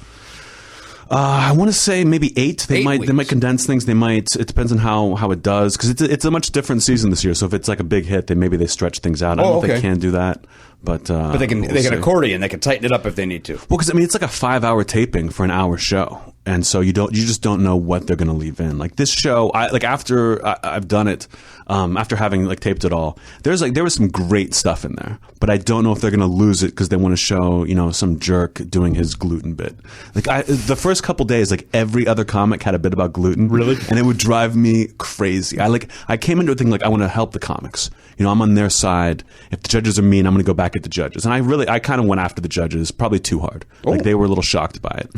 I want to say maybe 8. They might condense things. They might. It depends on how it does, because it's a much different season this year. So if it's like a big hit, then maybe they stretch things out. I don't know if they can do that, but they can accordion. They can tighten it up if they need to. Well, because I mean it's like a 5-hour taping for an hour show, and so you just don't know what they're going to leave in. Like this show, after I've done it, after having like taped it all, there was some great stuff in there, but I don't know if they're going to lose it because they want to show some jerk doing his gluten bit. Like the first couple days, like every other comic had a bit about gluten, really, and it would drive me crazy. I came into a thing like I want to help the comics. I'm on their side. If the judges are mean, I'm going to go back at the judges. And I kind of went after the judges, probably too hard. Like they were a little shocked by it.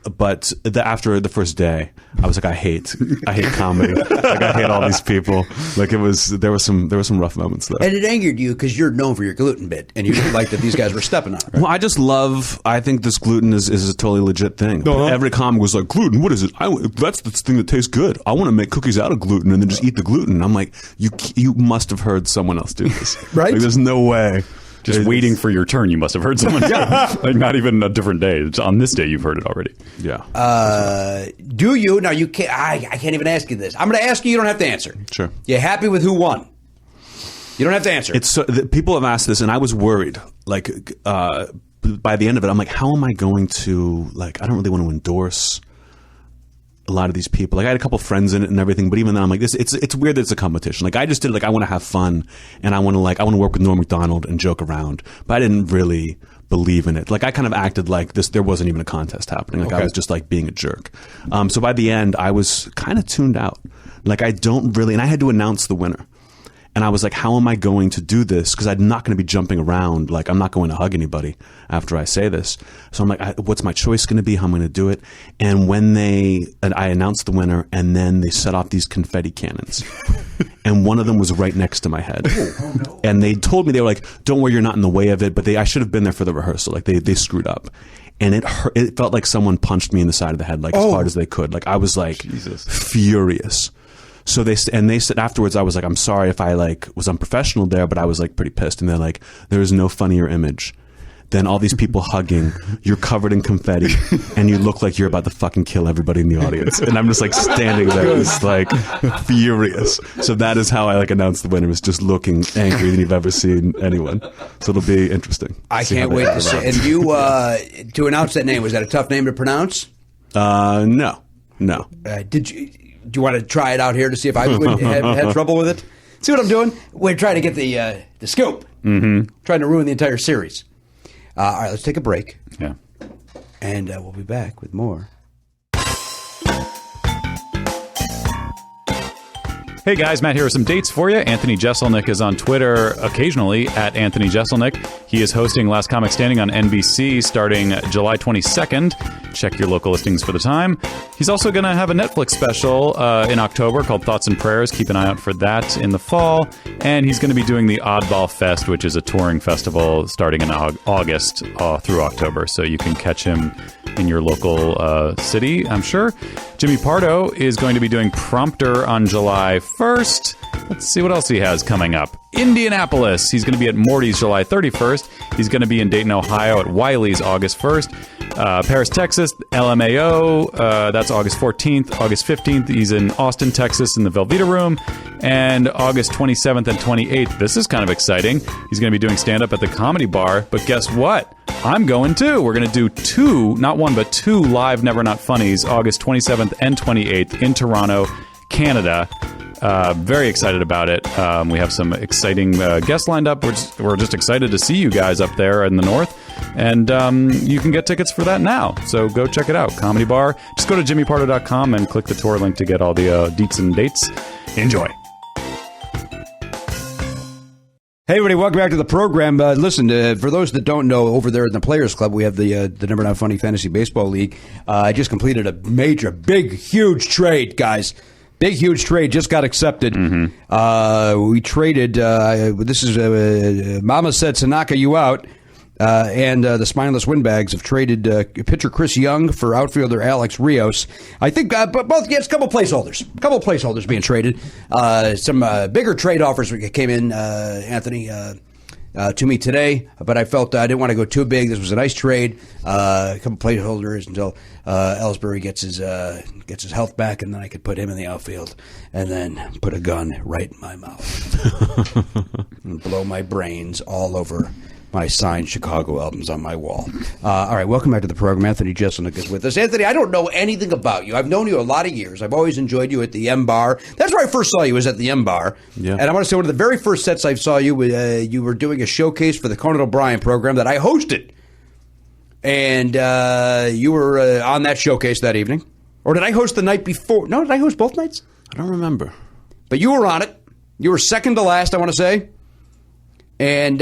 But after the first day, I was like, I hate comedy. Like I hate all these people. Like there were some rough moments there. And it angered you because you're known for your gluten bit, and you didn't like that these guys were stepping on it. Right? Well, I think this gluten is a totally legit thing. Every comic was like, gluten, what is it? That's the thing that tastes good. I want to make cookies out of gluten and then just eat the gluten. I'm like, you must have heard someone else do this. Right? Like, there's no way. Just waiting for your turn, you must have heard someone. Like not even a different day. It's on this day you've heard it already. Yeah. Do you? No, you can't. I can't even ask you this. I'm going to ask you. You don't have to answer. Sure. You happy with who won? You don't have to answer. It's people have asked this, and I was worried. Like by the end of it, I'm like, how am I going to like? I don't really want to endorse a lot of these people. Like I had a couple friends in it and everything, but even then I'm like, it's weird that it's a competition. Like I just did like I want to have fun and I want to work with Norm Macdonald and joke around, but I didn't really believe in it. Like I kind of acted like there wasn't even a contest happening. Like I was just like being a jerk. So by the end I was kind of tuned out. Like I don't really, and I had to announce the winner. And I was like, how am I going to do this? Because I'm not going to be jumping around. Like, I'm not going to hug anybody after I say this. So I'm like, what's my choice going to be? How am I going to do it? And I announced the winner, and then they set off these confetti cannons. And one of them was right next to my head. Oh, no. And they told me, they were like, don't worry, you're not in the way of it. But I should have been there for the rehearsal. Like, they screwed up. And it hurt. It felt like someone punched me in the side of the head, like as hard as they could. Like, I was like furious. So they said afterwards, I was like, I'm sorry if I like was unprofessional there, but I was like pretty pissed. And they're like, there is no funnier image than all these people hugging. You're covered in confetti, and you look like you're about to fucking kill everybody in the audience. And I'm just like standing there, just like furious. So that is how I like announced the winner, was just looking angrier than you've ever seen anyone. So it'll be interesting. I can't wait to see. And you to announce that name, was that a tough name to pronounce? No. Do you want to try it out here to see if I would have trouble with it? See what I'm doing? We're trying to get the scoop. Mm-hmm. Trying to ruin the entire series. All right, let's take a break. Yeah. And we'll be back with more. Hey guys, Matt here with some dates for you. Anthony Jeselnik is on Twitter occasionally at Anthony Jeselnik. He is hosting Last Comic Standing on NBC starting July 22nd. Check your local listings for the time. He's also going to have a Netflix special in October called Thoughts and Prayers. Keep an eye out for that in the fall. And he's going to be doing the Oddball Fest, which is a touring festival starting in August through October. So you can catch him in your local city, I'm sure. Jimmy Pardo is going to be doing Prompter on July 1st. Let's see what else he has coming up. Indianapolis. He's going to be at Morty's July 31st. He's going to be in Dayton, Ohio at Wiley's August 1st. Paris, Texas, LMAO. That's August 14th. August 15th, he's in Austin, Texas in the Velveeta Room. And August 27th and 28th, this is kind of exciting. He's going to be doing stand-up at the Comedy Bar. But guess what? I'm going too. We're going to do two, not one, but two live Never Not Funnies, August 27th and 28th in Toronto, Canada. Very excited about it. We have some exciting guests lined up. We're just excited to see you guys up there in the north. And you can get tickets for that now. So go check it out. Comedy Bar. Just go to jimmypardo.com and click the tour link to get all the deets and dates. Enjoy. Hey, everybody, welcome back to the program. Listen, for those that don't know, over there in the Players Club, we have the Never Not Funny Fantasy Baseball League. I just completed a major, big, huge trade, guys. Big, huge trade. Just got accepted. Mm-hmm. We traded, this is Mama Said Tanaka You Out, and the Spineless Windbags have traded pitcher Chris Young for outfielder Alex Rios. I think both, it's a couple placeholders being traded. Some bigger trade offers came in, Anthony, to me today, but I felt I didn't want to go too big. This was a nice trade. A couple placeholders until Ellsbury gets his health back, and then I could put him in the outfield and then put a gun right in my mouth and blow my brains all over my signed Chicago albums on my wall. All right, welcome back to the program. Anthony Jeselnik is with us. Anthony, I don't know anything about you. I've known you a lot of years. I've always enjoyed you at the M Bar. That's where I first saw you, was at the M Bar. Yeah. And I want to say one of the very first sets I saw you, you were doing a showcase for the Conan O'Brien program that I hosted. And you were on that showcase that evening. Or did I host the night before? No, did I host both nights? I don't remember. But you were on it. You were second to last, I want to say. And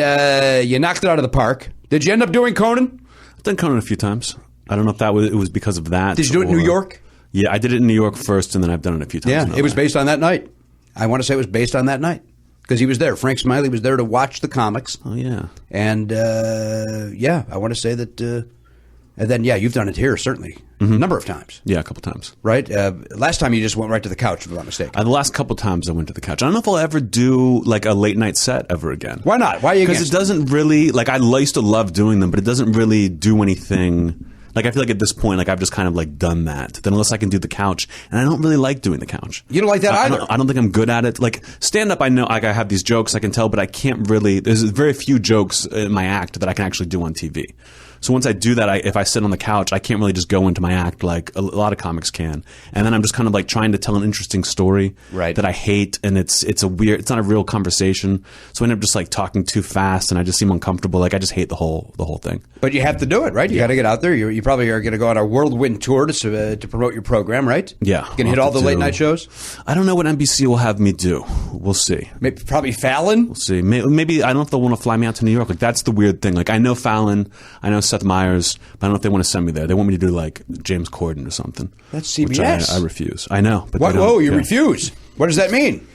you knocked it out of the park. Did you end up doing Conan? I've done Conan a few times. I don't know if it was because of that. Did you do it in New York? Yeah, I did it in New York first, and then I've done it a few times. Yeah, it was based on that night. I want to say it was based on that night. Because he was there. Frank Smiley was there to watch the comics. Oh, yeah. And, I want to say that... and then, you've done it here, certainly. a number of times. Yeah, a couple times. Right? Last time you just went right to the couch, if I'm not mistaken. The last couple times I went to the couch. I don't know if I'll ever do like a late night set ever again. Why not? Why are you Because it doesn't really, like, I used to love doing them, but it doesn't really do anything. Like, I feel like at this point, like, I've just kind of like done that. Then unless I can do the couch, and I don't really like doing the couch. You don't like that either? I don't think I'm good at it. Like, stand up, I know, like, I have these jokes I can tell, but I can't really. There's very few jokes in my act that I can actually do on TV. So once I do that, if I sit on the couch, I can't really just go into my act like a lot of comics can. And then I'm just kind of like trying to tell an interesting story that I hate, and it's not a real conversation. So I end up just like talking too fast, and I just seem uncomfortable. Like I just hate the whole thing. But you have to do it, right? You got to get out there. You probably are going to go on a whirlwind tour to promote your program, right? Yeah. You can hit all the late night shows? I don't know what NBC will have me do. We'll see. Maybe, probably Fallon? We'll see. Maybe I don't know if they'll want to fly me out to New York. Like that's the weird thing. Like I know Fallon, I know Seth Meyers, but I don't know if they want to send me there. They want me to do like James Corden or something. That's CBS. Which I refuse. I know. But Whoa, you refuse? What does that mean?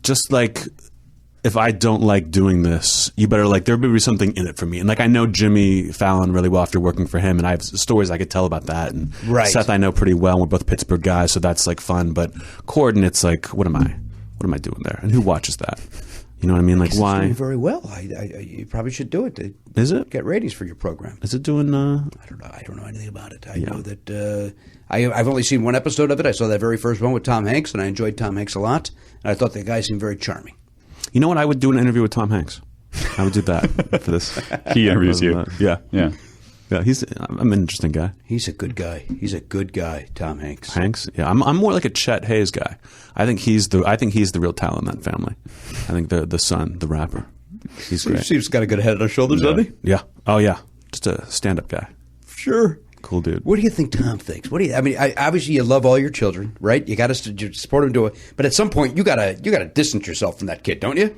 Just like if I don't like doing this, you better like there better be something in it for me. And like I know Jimmy Fallon really well after working for him, and I have stories I could tell about that. And Seth I know pretty well. We're both Pittsburgh guys, so that's like fun. But Corden, it's like, what am I doing there? And who watches that? You know what I mean? Like why? It's doing very well. You probably should do it. Is it? Get ratings for your program. Is it doing? I don't know. I don't know anything about it. I know that I've only seen one episode of it. I saw that very first one with Tom Hanks, and I enjoyed Tom Hanks a lot. And I thought the guy seemed very charming. You know what? I would do an interview with Tom Hanks. I would do that for this. He interviews you. Yeah. Yeah. Yeah, I'm an interesting guy. He's a good guy. He's a good guy, Tom Hanks. Hanks? Yeah, I'm more like a Chet Hayes guy. I think he's the real talent in that family. I think the son, the rapper. He's great. He's got a good head on his shoulders, doesn't he? Yeah. Oh yeah. Just a stand-up guy. Sure. Cool dude. What do you think Tom thinks? Obviously you love all your children, right? You got to support him but at some point you got to distance yourself from that kid, don't you?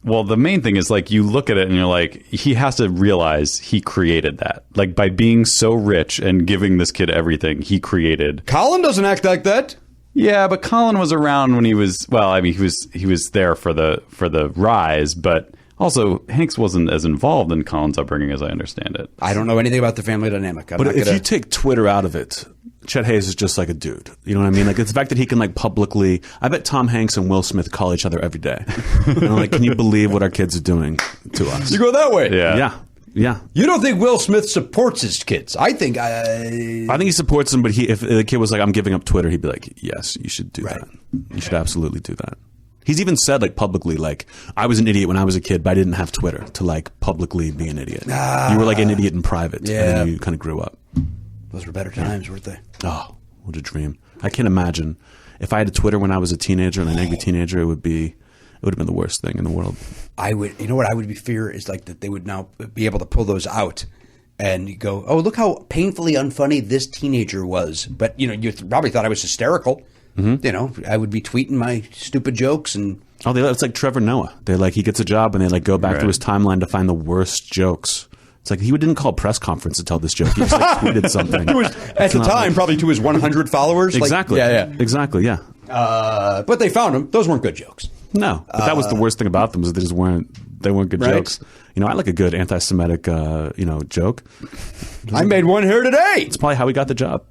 Well, the main thing is like you look at it and you're like, he has to realize he created that. Like by being so rich and giving this kid everything, he created. Colin doesn't act like that. Yeah, but Colin was around when he was he was there for the rise, but also Hanks wasn't as involved in Colin's upbringing as I understand it. I don't know anything about the family dynamic. But if you take Twitter out of it, Chet Hayes is just like a dude. You know what I mean? Like it's the fact that he can like publicly. I bet Tom Hanks and Will Smith call each other every day. And I'm like, can you believe what our kids are doing to us? You go that way. Yeah. Yeah. You don't think Will Smith supports his kids? I think he supports them, but if the kid was like, I'm giving up Twitter, he'd be like, yes, you should do that. You should absolutely do that. He's even said like publicly, like, I was an idiot when I was a kid, but I didn't have Twitter to like publicly be an idiot. You were like an idiot in private, and then you kind of grew up. Those were better times, weren't they? Oh, what a dream. I can't imagine. If I had a Twitter when I was a teenager and an angry teenager, it would have been the worst thing in the world. You know what I would fear is like that they would now be able to pull those out and you go, oh, look how painfully unfunny this teenager was. But, you probably thought I was hysterical. Mm-hmm. I would be tweeting my stupid jokes and... Oh, it's like Trevor Noah. He gets a job and they like go back through his timeline to find the worst jokes. It's like he didn't call a press conference to tell this joke. He just like tweeted something. At the time, probably to his 100 followers. Exactly. Exactly. Yeah. But they found them. Those weren't good jokes. No, but that was the worst thing about them, is they weren't good jokes. I like a good anti-Semitic, joke. I made one here today. It's probably how we got the job,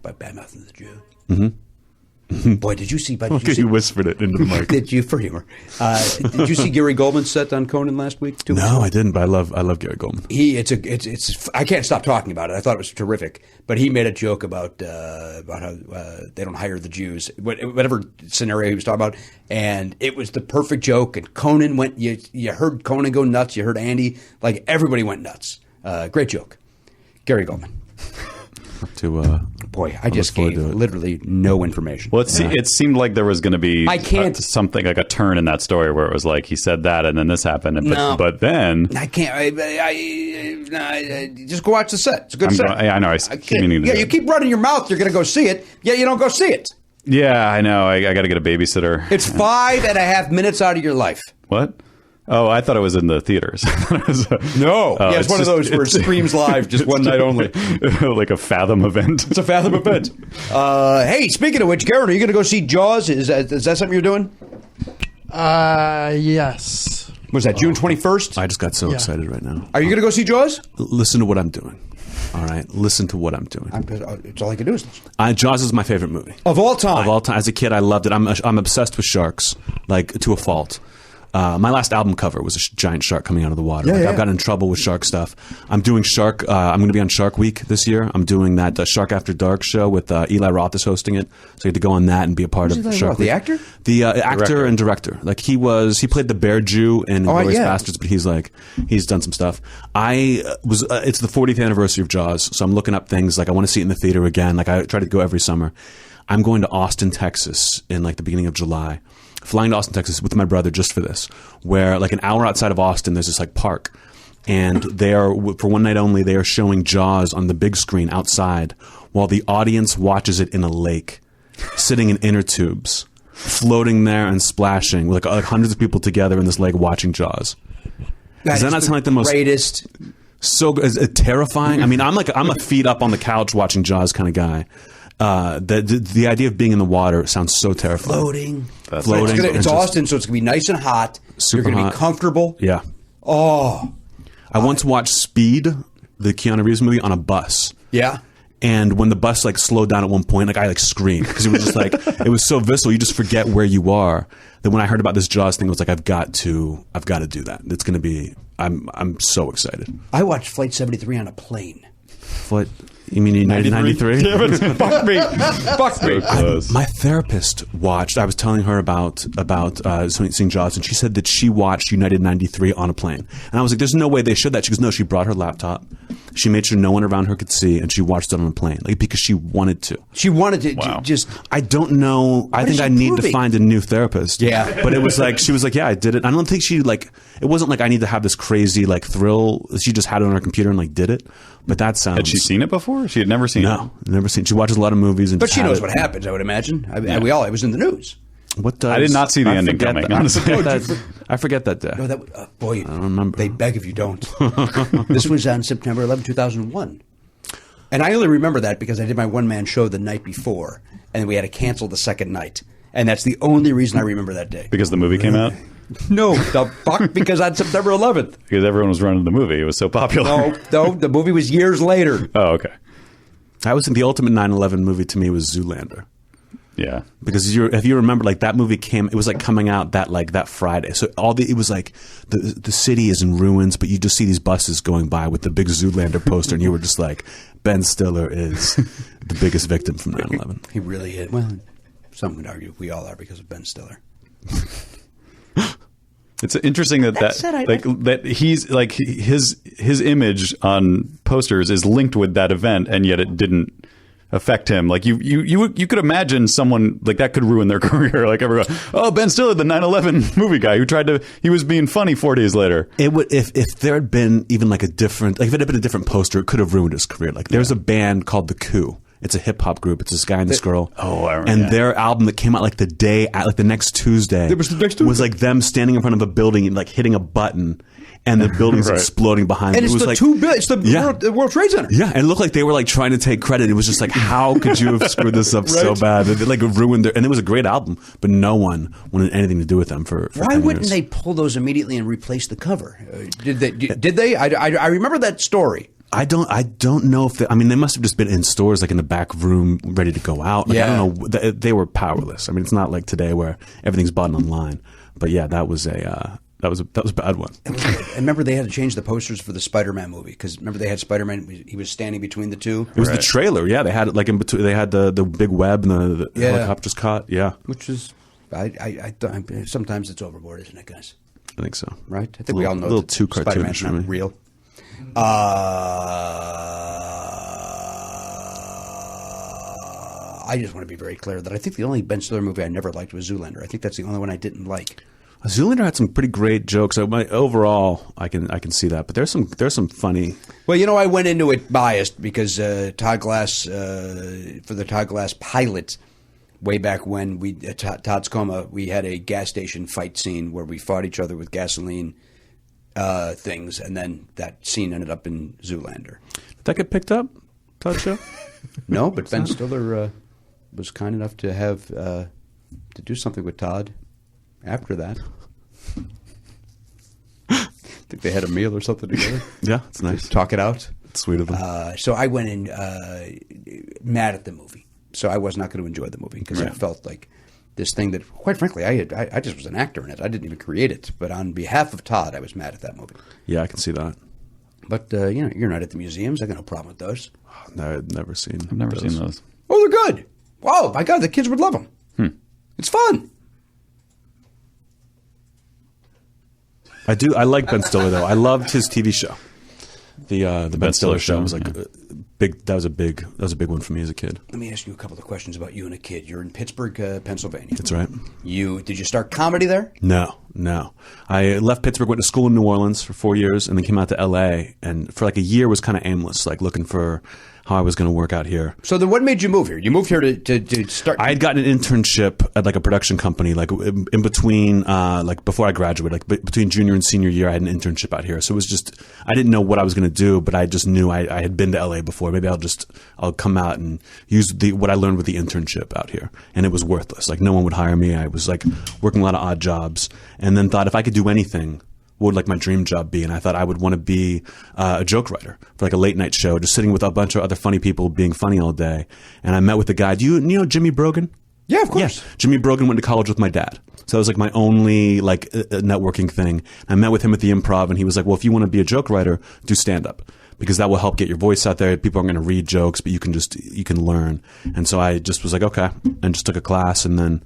By bad-mouthing the Jew. Mm-hmm. Boy, did you see? You whispered it into the mic. Did you, for humor? Did you see Gary Goldman's set on Conan last week? No, I didn't. But I love Gary Goldman. It's I can't stop talking about it. I thought it was terrific. But he made a joke about how they don't hire the Jews, whatever scenario he was talking about, and it was the perfect joke. And Conan went. You heard Conan go nuts. You heard Andy. Like everybody went nuts. Great joke, Gary Goldman. Boy, I just gave literally no information. Well, it seemed like there was going to be something like a turn in that story where it was like he said that and then this happened. But then... I can't. I just go watch the set. It's a good set. I know. You keep running your mouth. You're going to go see it. Yeah, you don't go see it. Yeah, I know. I got to get a babysitter. It's 5.5 minutes out of your life. What? Oh, I thought it was in the theaters. No. It's one of those where it streams live, just one night only. Like a Fathom event. It's a Fathom event. Hey, speaking of which, Karen, are you going to go see Jaws? Is that something you're doing? Yes. Was that June 21st? I just got so excited right now. Are you going to go see Jaws? Listen to what I'm doing. All right, listen to what I'm doing. It's all I can do is listen. Jaws is my favorite movie Of all time. Of all time, as a kid, I loved it. I'm obsessed with sharks, like to a fault. My last album cover was a giant shark coming out of the water. Yeah, like, yeah. I've gotten in trouble with shark stuff. I'm doing shark. I'm going to be on Shark Week this year. I'm doing that Shark After Dark show with Eli Roth is hosting it. So I get to go on that and be a part of Eli Shark Roth, Week. the actor? The actor and director. Like he played the Bear Jew in Inglourious yeah. Bastards, but he's done some stuff. It's the 40th anniversary of Jaws, so I'm looking up things like I want to see it in the theater again. Like I try to go every summer. I'm going to Austin, Texas in like the beginning of July. Flying to Austin, Texas with my brother just for this, where like an hour outside of Austin, there's this like park. And they are, for one night only, they are showing Jaws on the big screen outside while the audience watches it in a lake, sitting in inner tubes, floating there and splashing with like hundreds of people together in this lake watching Jaws. Does that not sound like the most greatest? So terrifying. I mean, I'm a feet up on the couch watching Jaws kind of guy. The idea of being in the water sounds so terrifying. Floating. It's Austin, so it's going to be nice and hot. Super You're going to hot. be comfortable. Yeah. Oh. I once watched Speed, the Keanu Reeves movie, on a bus. Yeah. And when the bus like slowed down at one point, like I like screamed because it was just like it was so visceral. You just forget where you are. Then when I heard about this Jaws thing, I was like, I've got to do that. It's going to be. I'm so excited. I watched Flight 73 on a plane. What? You mean United 93? Fuck me. Fuck me. My therapist watched. I was telling her about seeing Jaws, and she said that she watched United 93 on a plane. And I was like, "There's no way they showed that." She goes, "No, she brought her laptop. She made sure no one around her could see, and she watched it on a plane, like because she wanted to." She wanted to Wow. just. I don't know. I think is I she need to proving? find a new therapist. Yeah. But it was like she was like, "Yeah, I did it." I don't think she like. It wasn't like I need to have this crazy like thrill. She just had it on her computer and like did it. But that sounds. Had she seen it before? She had never seen it. No, never seen. She watches a lot of movies, and But just she had knows it. what happens, I would imagine. It was in the news. What does, I did not see the ending forget coming, that- honestly. I forget that day. No, that boy, I don't remember. They beg if you don't. This was on September 11, 2001. And I only remember that because I did my one-man show the night before, and we had to cancel the second night. And that's the only reason I remember that day. Because the movie came out? No, the fuck, because on September 11th. Because everyone was running the movie. It was so popular. No, the movie was years later. Oh, okay. I was in the ultimate 9/11 movie to me was Zoolander. Yeah. Because if you remember, like that movie it was like coming out that Friday. So it was like the city is in ruins, but you just see these buses going by with the big Zoolander poster, and you were just like, Ben Stiller is the biggest victim from 9/11. He really is. Well, some would argue we all are because of Ben Stiller. It's interesting that he's like his image on posters is linked with that event, and yet it didn't affect him. Like you could imagine someone like that could ruin their career. Like everyone, oh, Ben Stiller, the 9/11 movie guy he was being funny 4 days later. It would if there had been even like if it had been a different poster, it could have ruined his career. Like there's a band called The Coup. It's a hip hop group. It's this guy and this girl. Oh, I remember. And Yeah. their album that came out like the next Tuesday. It was the next Tuesday. Was like them standing in front of a building and like hitting a button, and the building's Right. exploding behind And them. it's It was the like, it's the Yeah. World Trade Center. Yeah, and it looked like they were like trying to take credit. It was just like, how could you have screwed this up so Right. bad? It like ruined their. And it was a great album, but no one wanted anything to do with them for Why 10 wouldn't years. they pull those immediately and replace the cover? Did they? I remember that story. I don't know if they must have just been in stores, like in the back room, ready to go out. Like, Yeah. I don't know. They were powerless. I mean, it's not like today where everything's bought online. But yeah, that was a bad one. I remember they had to change the posters for the Spider-Man movie because remember they had Spider-Man. He was standing between the two, It was the trailer. Yeah, they had it like in between. They had the big web and the Yeah. helicopters caught. Yeah, which was sometimes it's overboard, isn't it, guys? I think so. Right? I think we all know a little that too Spider-Man's cartoonish for not me. real. I just want to be very clear that I think the only Ben Stiller movie I never liked was Zoolander. I think that's the only one I didn't like. Zoolander had some pretty great jokes. Overall, I can see that, but there's some funny. Well, I went into it biased because Todd Glass for the Todd Glass pilot. Way back when we at Todd's Coma, we had a gas station fight scene where we fought each other with gasoline things, and then that scene ended up in Zoolander. Did that get picked up? Todd show? No, but Ben Stiller was kind enough to have to do something with Todd after that. I think they had a meal or something together. Yeah, it's nice. Talk it out. Sweet of them. So I went in mad at the movie. So I was not going to enjoy the movie because I felt like this thing that, quite frankly, I just was an actor in it. I didn't even create it. But on behalf of Todd, I was mad at that movie. Yeah, I can see that. But, you're not at the museums. I got no problem with those. No, I've never seen those. Oh, they're good. Oh, my God, the kids would love them. It's fun. I like Ben Stiller, though. I loved his TV show. The Ben Stiller show was like big. That was a big one for me as a kid. Let me ask you a couple of questions about you and a kid. You're in Pittsburgh, Pennsylvania. That's right. Did you start comedy there? No. I left Pittsburgh, went to school in New Orleans for 4 years, and then came out to L.A. and for like a year was kind of aimless, like looking for how I was going to work out here. So then what made you move here? You moved here to start... I had gotten an internship at like a production company, like in between, like before I graduated, like between junior and senior year, I had an internship out here. So it was just, I didn't know what I was going to do, but I just knew I had been to LA before. Maybe I'll come out and use what I learned with the internship out here. And it was worthless. Like no one would hire me. I was like working a lot of odd jobs and then thought if I could do anything, what would like my dream job be? And I thought I would want to be a joke writer for like a late night show, just sitting with a bunch of other funny people being funny all day. And I met with the guy. Do you know Jimmy Brogan? Yeah, of course. Yeah. Jimmy Brogan went to college with my dad. So that was like my only like networking thing. I met with him at the Improv and he was like, well, if you want to be a joke writer, do stand up. Because that will help get your voice out there. People aren't going to read jokes, but you can learn. And so I just was like, okay, and just took a class, and then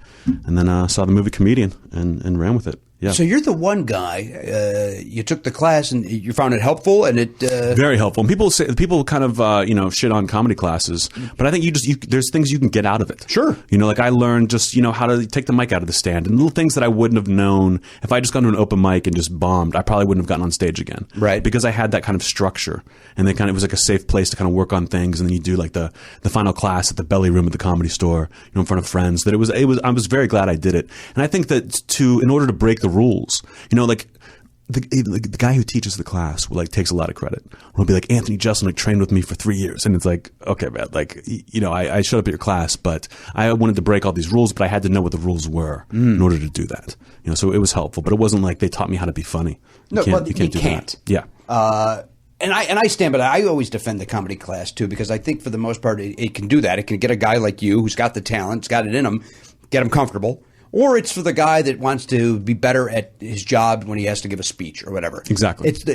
saw the movie Comedian and ran with it. Yeah. So you're the one guy. You took the class and you found it helpful, and it very helpful. And people kind of shit on comedy classes, but I think there's things you can get out of it. Sure. Like I learned just how to take the mic out of the stand and little things that I wouldn't have known if I just gone to an open mic and just bombed. I probably wouldn't have gotten on stage again. Right. Because I had that kind of structure, and it was like a safe place to kind of work on things. And then you do like the final class at the belly room at the Comedy Store, in front of friends. That it was. I was very glad I did it, and I think that in order to break the rules, like the guy who teaches the class takes a lot of credit. He'll be like, Anthony Jeselnik trained with me for 3 years, and it's like, okay, man, I showed up at your class, but I wanted to break all these rules, but I had to know what the rules were in order to do that. So it was helpful, but it wasn't like they taught me how to be funny. You can't do that. Yeah. And I stand by that. I always defend the comedy class too, because I think for the most part it can do that. It can get a guy like you who's got the talent, has got it in him, get him comfortable. Or it's for the guy that wants to be better at his job when he has to give a speech or whatever. Exactly. It's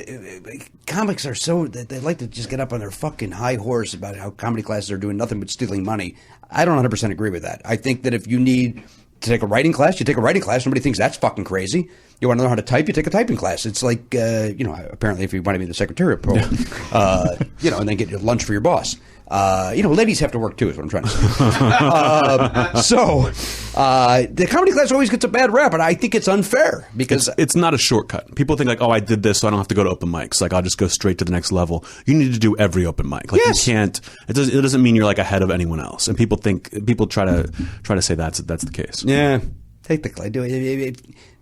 comics are they like to just get up on their fucking high horse about how comedy classes are doing nothing but stealing money. I don't 100% agree with that. I think that if you need to take a writing class, you take a writing class. Nobody thinks that's fucking crazy. You want to learn how to type, you take a typing class. It's like, apparently if you want to be the secretarial program, and then get your lunch for your boss. Ladies have to work too, is what I'm trying to say. The comedy class always gets a bad rap, and I think it's unfair because it's not a shortcut. People think like, oh, I did this, so I don't have to go to open mics. Like, I'll just go straight to the next level. You need to do every open mic. Like, yes. You can't. It doesn't mean you're like ahead of anyone else. And people try to say that's the case. Yeah, take the class. Do it.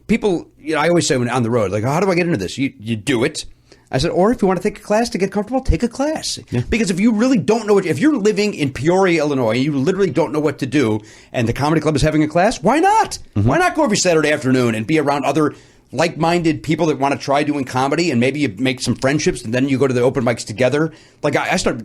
People, I always say when on the road, like, how do I get into this? You do it. I said, or if you want to take a class to get comfortable, take a class. Yeah. Because if you really don't know if you're living in Peoria, Illinois, and you literally don't know what to do, and the comedy club is having a class, why not? Mm-hmm. Why not go every Saturday afternoon and be around other like-minded people that want to try doing comedy, and maybe you make some friendships, and then you go to the open mics together. Like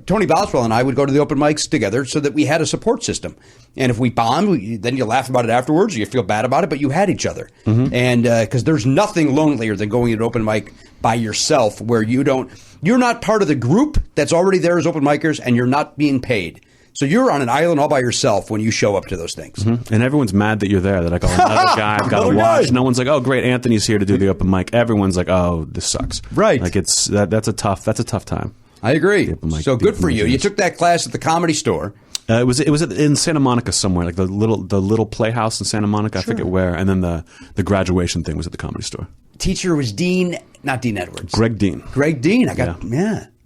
Tony Boswell and I would go to the open mics together so that we had a support system. And if we bombed, then you laugh about it afterwards, or you feel bad about it, but you had each other. Mm-hmm. And because there's nothing lonelier than going to an open mic by yourself, where you're not part of the group that's already there as open micers, and you're not being paid. So you're on an island all by yourself when you show up to those things. Mm-hmm. And everyone's mad that you're there. They're like, oh, another guy I've got to watch. No one's like, oh, great, Anthony's here to do the open mic. Everyone's like, oh, this sucks. Right. Like that's a tough time. I agree. So good for you. You took that class at the Comedy Store. It was in Santa Monica somewhere, like the little playhouse in Santa Monica. Sure. I forget where. And then the graduation thing was at the Comedy Store. Teacher was not Dean Edwards. Greg Dean.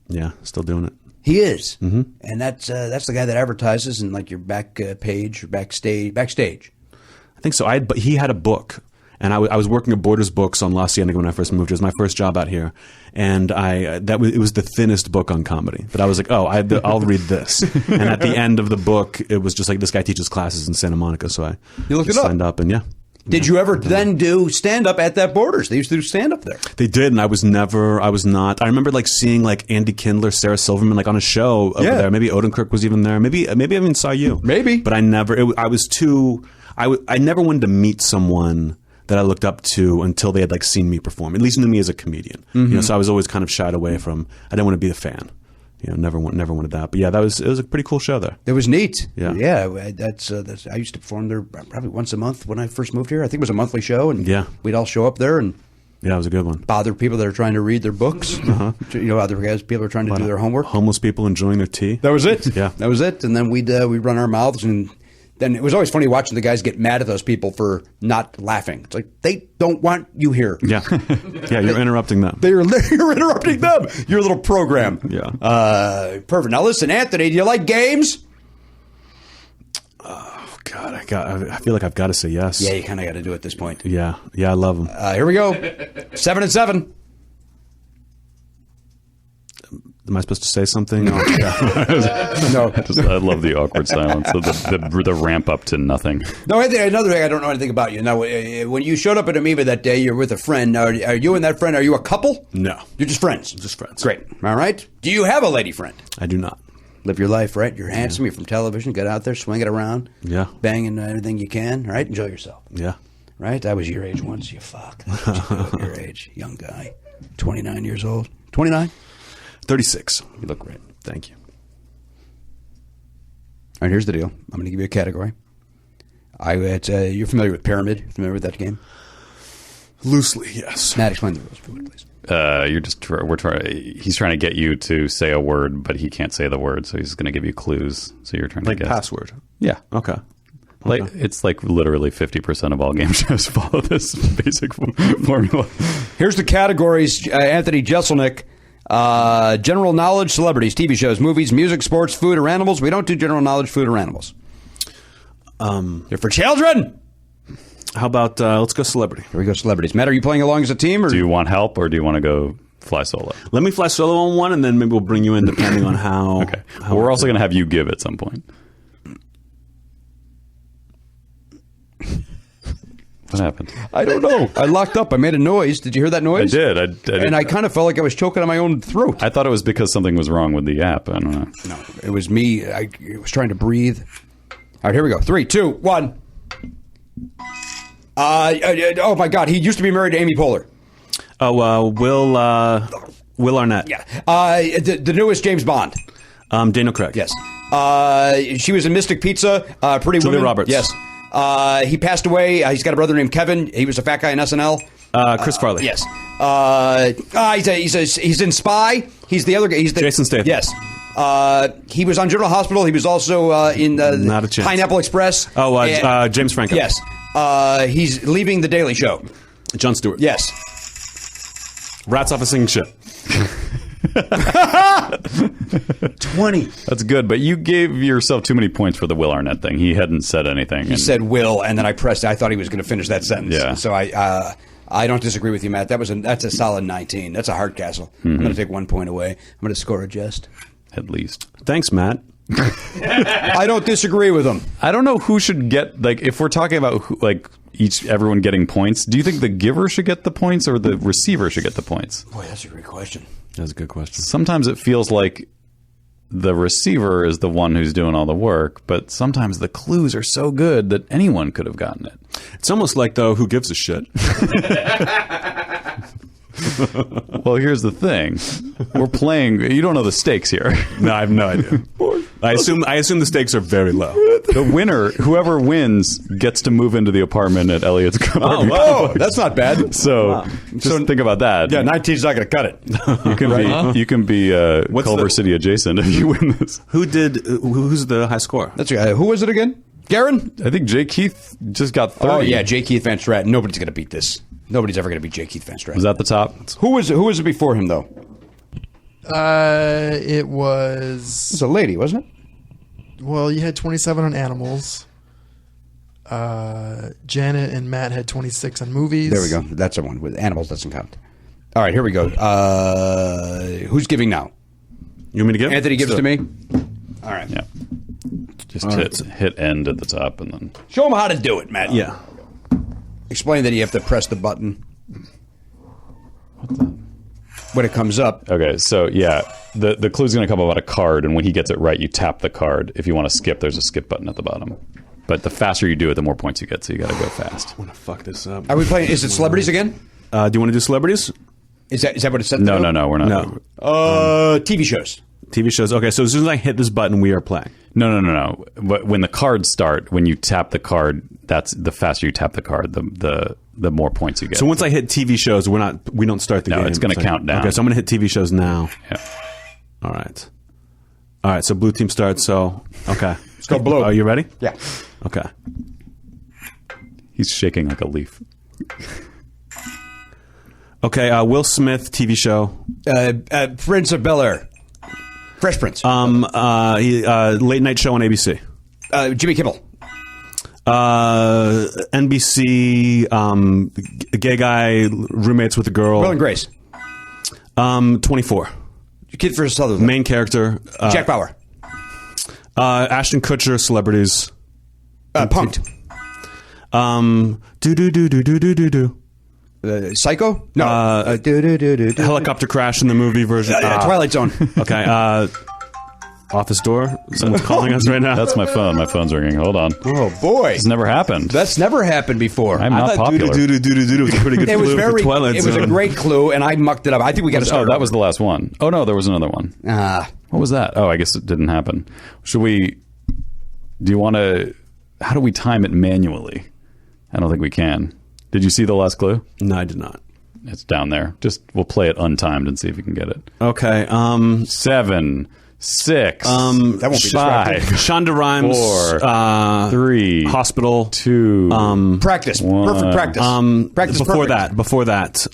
Yeah, still doing it. He is, mm-hmm. And that's the guy that advertises in like your back page or backstage. I think so. But he had a book, and I was working at Borders Books on La Cienega when I first moved. It was my first job out here, and it was the thinnest book on comedy. But I was like, oh, I'll read this. And at the end of the book, it was just like, this guy teaches classes in Santa Monica, so I signed up, and yeah. Did you ever then do stand-up at that Borders? They used to do stand-up there. They did, and I was not. I remember like seeing like Andy Kindler, Sarah Silverman like on a show over there. Maybe Odenkirk was even there. Maybe I even saw you. Maybe. But I never, I was too, I never wanted to meet someone that I looked up to until they had like seen me perform, at least knew me as a comedian. You know, so I was always kind of shied away from, I didn't want to be a fan. You know, never wanted that. But yeah, it was a pretty cool show there. It was neat. Yeah. That's I used to perform there probably once a month when I first moved here. I think it was a monthly show, and we'd all show up there and yeah, it was a good one. Bother people that are trying to read their books. You know, other guys, people are trying to do their homework. Homeless people enjoying their tea. That was it. Yeah, that was it. And then we'd run our mouths, and then it was always funny watching the guys get mad at those people for not laughing. It's like, they don't want you here. Yeah, yeah, you're interrupting them. You're interrupting them. Your little program. Yeah. Perfect. Now listen, Anthony, do you like games? Oh God, I feel like I've got to say yes. Yeah, you kind of got to do it at this point. Yeah, I love them. Here we go. 7 and 7. Am I supposed to say something? No. No. I love the awkward silence. The ramp up to nothing. No, another thing, I don't know anything about you. Now, when you showed up at Amoeba that day, you're with a friend. Are you and that friend, are you a couple? No. You're just friends? Just friends. Great. All right. Do you have a lady friend? I do not. Live your life, right? You're handsome. You're from television. Get out there, swing it around. Yeah. Banging everything you can, right? Enjoy yourself. Yeah. Right? I was your age once, you fuck. Your age. Young guy. 29 years old. 29? 36. You look great. Thank you. All right, here's the deal. I'm going to give you a category. You're familiar with Pyramid? Familiar with that game? Loosely, yes. Matt, explain the rules, if you would, please. He's trying to get you to say a word, but he can't say the word, so he's going to give you clues. So you're trying to guess. Password. Yeah. Okay. Like it's like literally 50% of all game shows follow this basic formula. Here's the categories. Anthony Jeselnik. General knowledge, celebrities, TV shows, movies, music, sports, food, or animals. We don't do general knowledge, food, or animals. They're for children. How about let's go celebrity? Here we go, celebrities. Matt, are you playing along as a team? Or do you want help, or do you want to go fly solo? Let me fly solo on one, and then maybe we'll bring you in depending on how. Okay. We're also going to have you give at some point. What happened? I don't know. I locked up. I made a noise. Did you hear that noise? I did. And I kind of felt like I was choking on my own throat. I thought it was because something was wrong with the app. I don't know. No, it was me. I was trying to breathe. All right, here we go. 3, 2, 1. Oh my God, he used to be married to Amy Poehler. Oh, Will Arnett. Yeah. The newest James Bond. Daniel Craig. Yes. She was in Mystic Pizza. Pretty Julia Women. Roberts. Yes. He passed away. He's got a brother named Kevin. He was a fat guy in SNL. Chris Farley. Yes. He's in Spy. He's the other guy. He's Jason Statham. Yes. He was on General Hospital. He was also in Not a chance. Pineapple Express. Oh, James Franco. Yes. He's leaving The Daily Show. Jon Stewart. Yes. Rats off a sinking ship. 20. That's good, but you gave yourself too many points for the Will Arnett thing. He hadn't said anything. He said Will, and then I pressed. I thought he was going to finish that sentence. Yeah. So I don't disagree with you, Matt. That's a solid 19. That's a hard castle. I'm going to take 1 point away. I'm going to score a jest. At least. Thanks, Matt. I don't disagree with him. I don't know who should get, like, if we're talking about everyone getting points, do you think the giver should get the points or the receiver should get the points? Boy, that's a great question. That's a good question. Sometimes it feels like the receiver is the one who's doing all the work, but sometimes the clues are so good that anyone could have gotten it. It's almost like, though, who gives a shit? Well, here's the thing. We're playing. You don't know the stakes here. No, I have no idea. I assume the stakes are very low. The winner, whoever wins, gets to move into the apartment at Elliot's apartment. Oh, that's not bad. So just think about that. Yeah, 19's not going to cut it. You can be Culver City adjacent if you win this. Who's the high score? That's who was it again? Garen? I think Jay Keith just got 30. Oh yeah, Jay Keith Van Stratton. Nobody's going to beat this. Nobody's ever going to beat Jay Keith Van Stratton. Was that the top? Who was it before him though? It It was. was a lady, wasn't it? Well, you had 27 on animals. Janet and Matt had 26 on movies. There we go. That's the one with animals doesn't count. All right, here we go. Who's giving now? You want me to give? Anthony gives to me. All right. Yeah. Just hit end at the top and then. Show him how to do it, Matt. Yeah. Explain that you have to press the button. When it comes up. Okay, so yeah, the clue's going to come about a card, and when he gets it right, you tap the card. If you want to skip, there's a skip button at the bottom. But the faster you do it, the more points you get, so you got to go fast. I'm gonna fuck this up. Are we playing? Is it celebrities again? Do you want to do celebrities? Is that what it said? No, we're not. No. TV shows. TV shows. Okay, so as soon as I hit this button, we are playing. No. But when the cards start, when you tap the card, that's the faster you tap the card, the more points you get. So once I hit TV shows, we don't start the game. No, it's going to count down. Okay, so I'm going to hit TV shows now. Yeah. All right. So blue team starts. So okay, let's go blue. Are you ready? Yeah. Okay. He's shaking like a leaf. Okay. Will Smith TV show. Prince of Bel-Air. Fresh Prince. Late night show on ABC. Jimmy Kimmel. NBC. Gay guy roommates with a girl. Will and Grace. 24. Kid for Sutherland. Main character. Jack Bauer. Ashton Kutcher. Celebrities. Punked. Do. Psycho? No. Helicopter crash in the movie version. Twilight Zone. Okay. Office door. Someone's calling us right now. That's my phone. My phone's ringing. Hold on. Oh boy, It's never happened. that's never happened before. I'm not popular. Do was a pretty good It was clue for Twilight It was a Zone. great clue, and I mucked it up. I think we got to Oh, start. that was the last one. Oh no, there was another one. What was that? Oh, I guess it didn't happen. Should we? Do you want to? How do we time it manually? I don't think we can. Did you see the last clue? No, I did not. It's down there. We'll play it untimed and see if you can get it. Okay. 7, 6. That won't be 5, Shonda Rhimes. 4, 3, Hospital. 2. practice. One. Perfect practice. Practice Before that.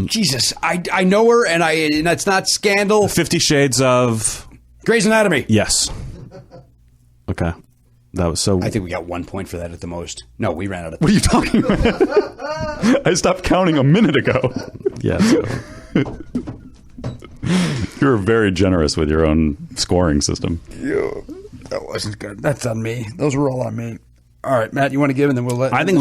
Jesus, I know her, and it's not Scandal. 50 Shades of. Grey's Anatomy. Yes. Okay. That was so. I think we got 1 point for that at the most. No, we ran out of. What are you talking about? I stopped counting a minute ago. Yeah. So. You were very generous with your own scoring system. That wasn't good. That's on me. Those were all on me. All right, Matt, you want to give, and then we'll let. I think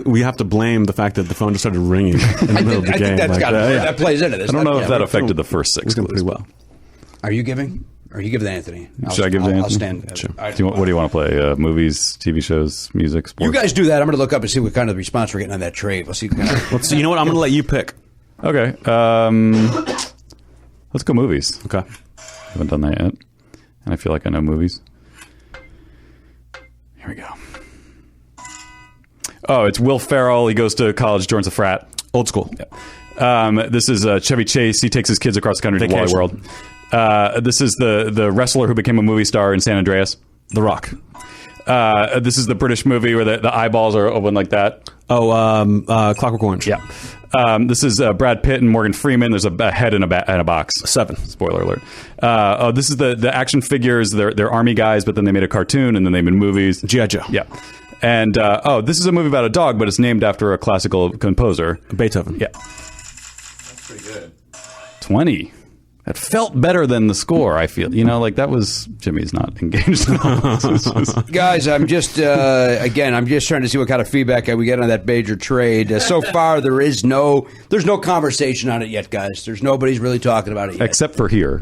we have to blame the fact that the phone just started ringing in the middle of the I game. think that's like got that plays into this. I don't know if Yeah. that affected the first 6 We're doing clues. pretty well. Are you giving? Or you give it to Anthony? Should I give it to Anthony? I'll stand. Sure. All right. What do you want to play? Movies, TV shows, music, sports? You guys do that. I'm going to look up and see what kind of response we're getting on that trade. We'll see. Let's see. You know what? I'm going to let you pick. Okay. Let's go movies. Okay. Haven't done that yet. And I feel like I know movies. Here we go. Oh, it's Will Ferrell. He goes to college, joins a frat. Old school. This is Chevy Chase. He takes his kids across the country to Wally Vacation. World. This is the wrestler who became a movie star in San Andreas. The Rock. This is the British movie where the eyeballs are open like that. Clockwork Orange. Yeah. This is Brad Pitt and Morgan Freeman. There's a head in a box. 7. Spoiler alert. This is the action figures. They're army guys, but then they made a cartoon and then they made movies. G.I. Joe. Yeah. And this is a movie about a dog, but it's named after a classical composer. Beethoven. Yeah. That's pretty good. 20. That felt better than the score, I feel. That was... Jimmy's not engaged at all. Guys, I'm just, I'm just trying to see what kind of feedback we get on that major trade. So far, there's no conversation on it yet, guys. Nobody's really talking about it yet. Except for here.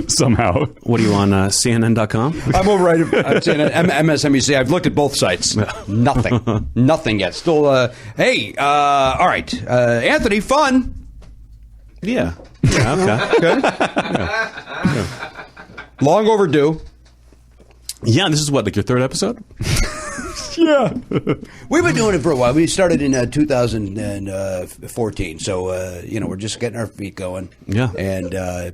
Somehow. What are you on CNN.com? I'm over right at MSNBC. I've looked at both sites. Nothing. Nothing yet. Still, all right. Anthony, fun. Yeah. Yeah, okay. Okay. Long overdue. Yeah, this is what, like your 3rd episode? Yeah. We've been doing it for a while. We started in 2014. So, we're just getting our feet going. Yeah. And,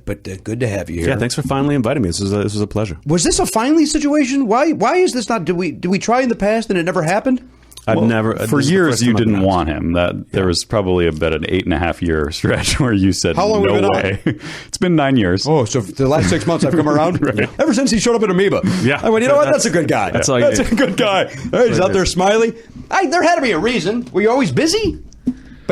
but good to have you here. Yeah, thanks for finally inviting me. This was a pleasure. Was this a finally situation? Why is this not, did we try in the past and it never happened? I've never... For this is the years, first you time I've been didn't asked. want him. There was probably about an 8.5-year stretch where you said, How long no have we way. It's been 9 years. Oh, so for the last 6 months I've come around? Right. Ever since he showed up at Amoeba. Yeah. I went, you know what? That's a good guy. That's all you That's need. a good guy. Hey, he's out there smiling. There had to be a reason. Were you always busy?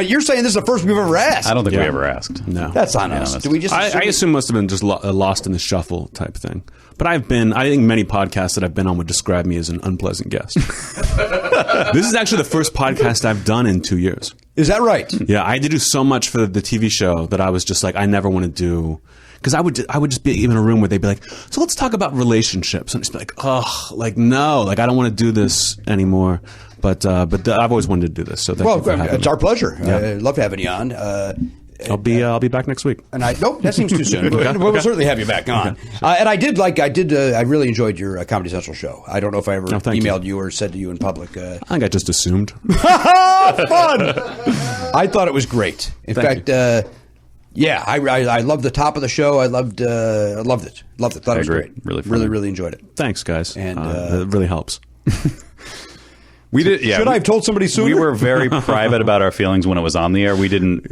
But you're saying this is the first we've ever asked. I don't think we Yeah. ever asked. No. That's on Yeah, us. that's- Do we just? I assume most have been just lost in the shuffle type thing. But I think many podcasts that I've been on would describe me as an unpleasant guest. This is actually the first podcast I've done in 2 years. Is that right? Yeah, I had to do so much for the TV show that I was just like, I never want to do. Because I would just be in a room where they'd be like, so let's talk about relationships. And I'd just be like, oh, like, no, like, I don't want to do this anymore. But I've always wanted to do this. So thank you for having it's me. our pleasure. I love having you on. I'll be back next week. And nope, that seems too soon. We'll certainly have you back on. And I really enjoyed your Comedy Central show. I don't know if I ever thank emailed you or said to you in public. I think I just assumed. Fun! I thought it was great. In Thank fact, yeah, I loved the top of the show. I loved it. Loved it. Thought it was agree. great. Really funny. really enjoyed it. Thanks, guys. And, it really helps. We did. Yeah, Should I have told somebody sooner? We were very private about our feelings when it was on the air. We didn't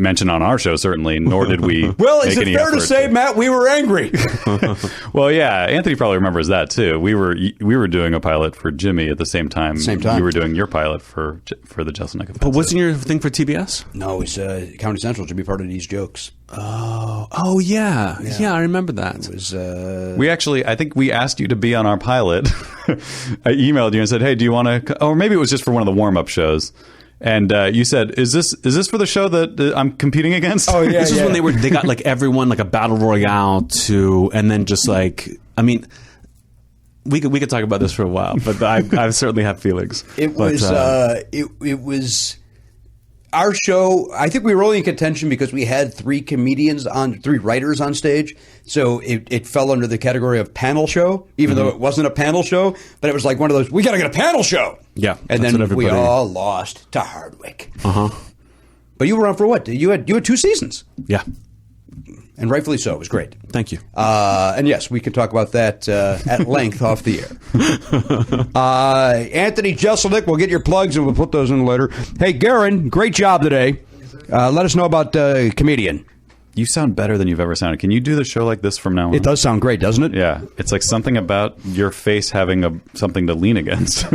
mention on our show certainly, nor did we. Well, is make it any fair to effort say, Matt, we were angry? Well, yeah, Anthony probably remembers that too. We were doing a pilot for Jimmy at the same time. Same time. You were doing your pilot for the Jeselnik Offensive. But wasn't your thing for TBS? No, it's Comedy Central to be part of these jokes. Oh yeah. I remember that. It was I think we asked you to be on our pilot. I emailed you and said, "Hey, do you want to?" Or maybe it was just for one of the warm-up shows. And you said, "Is this for the show that I'm competing against?" Oh yeah, This is when they got like everyone like a battle royale to, and then just like, I mean, we could talk about this for a while, but I certainly have feelings. It But, was it was our show. I think we were only in contention because we had three writers on stage, so it fell under the category of panel show, even though it wasn't a panel show. But it was like one of those, we got to get a panel show. Yeah, and that's then what we everybody- all lost to Hardwick. But you were on for what? You had 2 seasons, Yeah. and rightfully so. It was great. Thank you. And yes, we can talk about that at length off the air. Anthony Jeselnik, we'll get your plugs and we'll put those in later. Hey, Garen, great job today. Let us know about Comedian. You sound better than you've ever sounded. Can you do the show like this from now on? It does sound great, doesn't it? Yeah, it's like something about your face having something to lean against.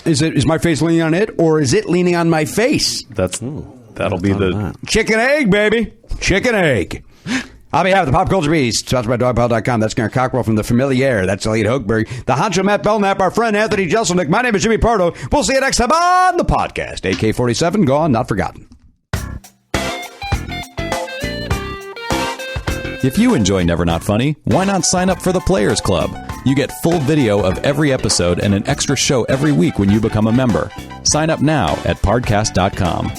Is my face leaning on it, or is it leaning on my face? That'll be the. Chicken egg, baby. Chicken egg. On behalf of the Pop Culture Beast, sponsored by DogPile.com, that's Garen Cockrell from The Familiar. That's Elliot Hochberg. The honcho Matt Belknap, our friend Anthony Jeselnik. My name is Jimmy Pardo. We'll see you next time on the podcast. AK-47, gone, not forgotten. If you enjoy Never Not Funny, why not sign up for the Players Club? You get full video of every episode and an extra show every week when you become a member. Sign up now at podcast.com.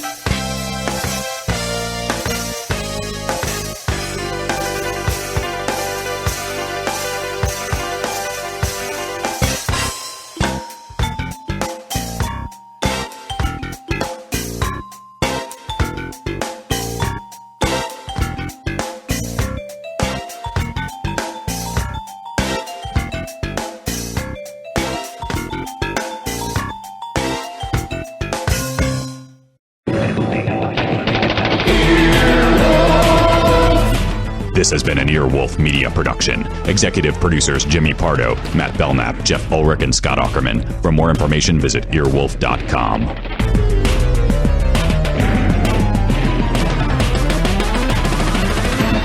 This has been an Earwolf Media production. Executive producers Jimmy Pardo, Matt Belknap, Jeff Ulrich, and Scott Aukerman. For more information, visit earwolf.com.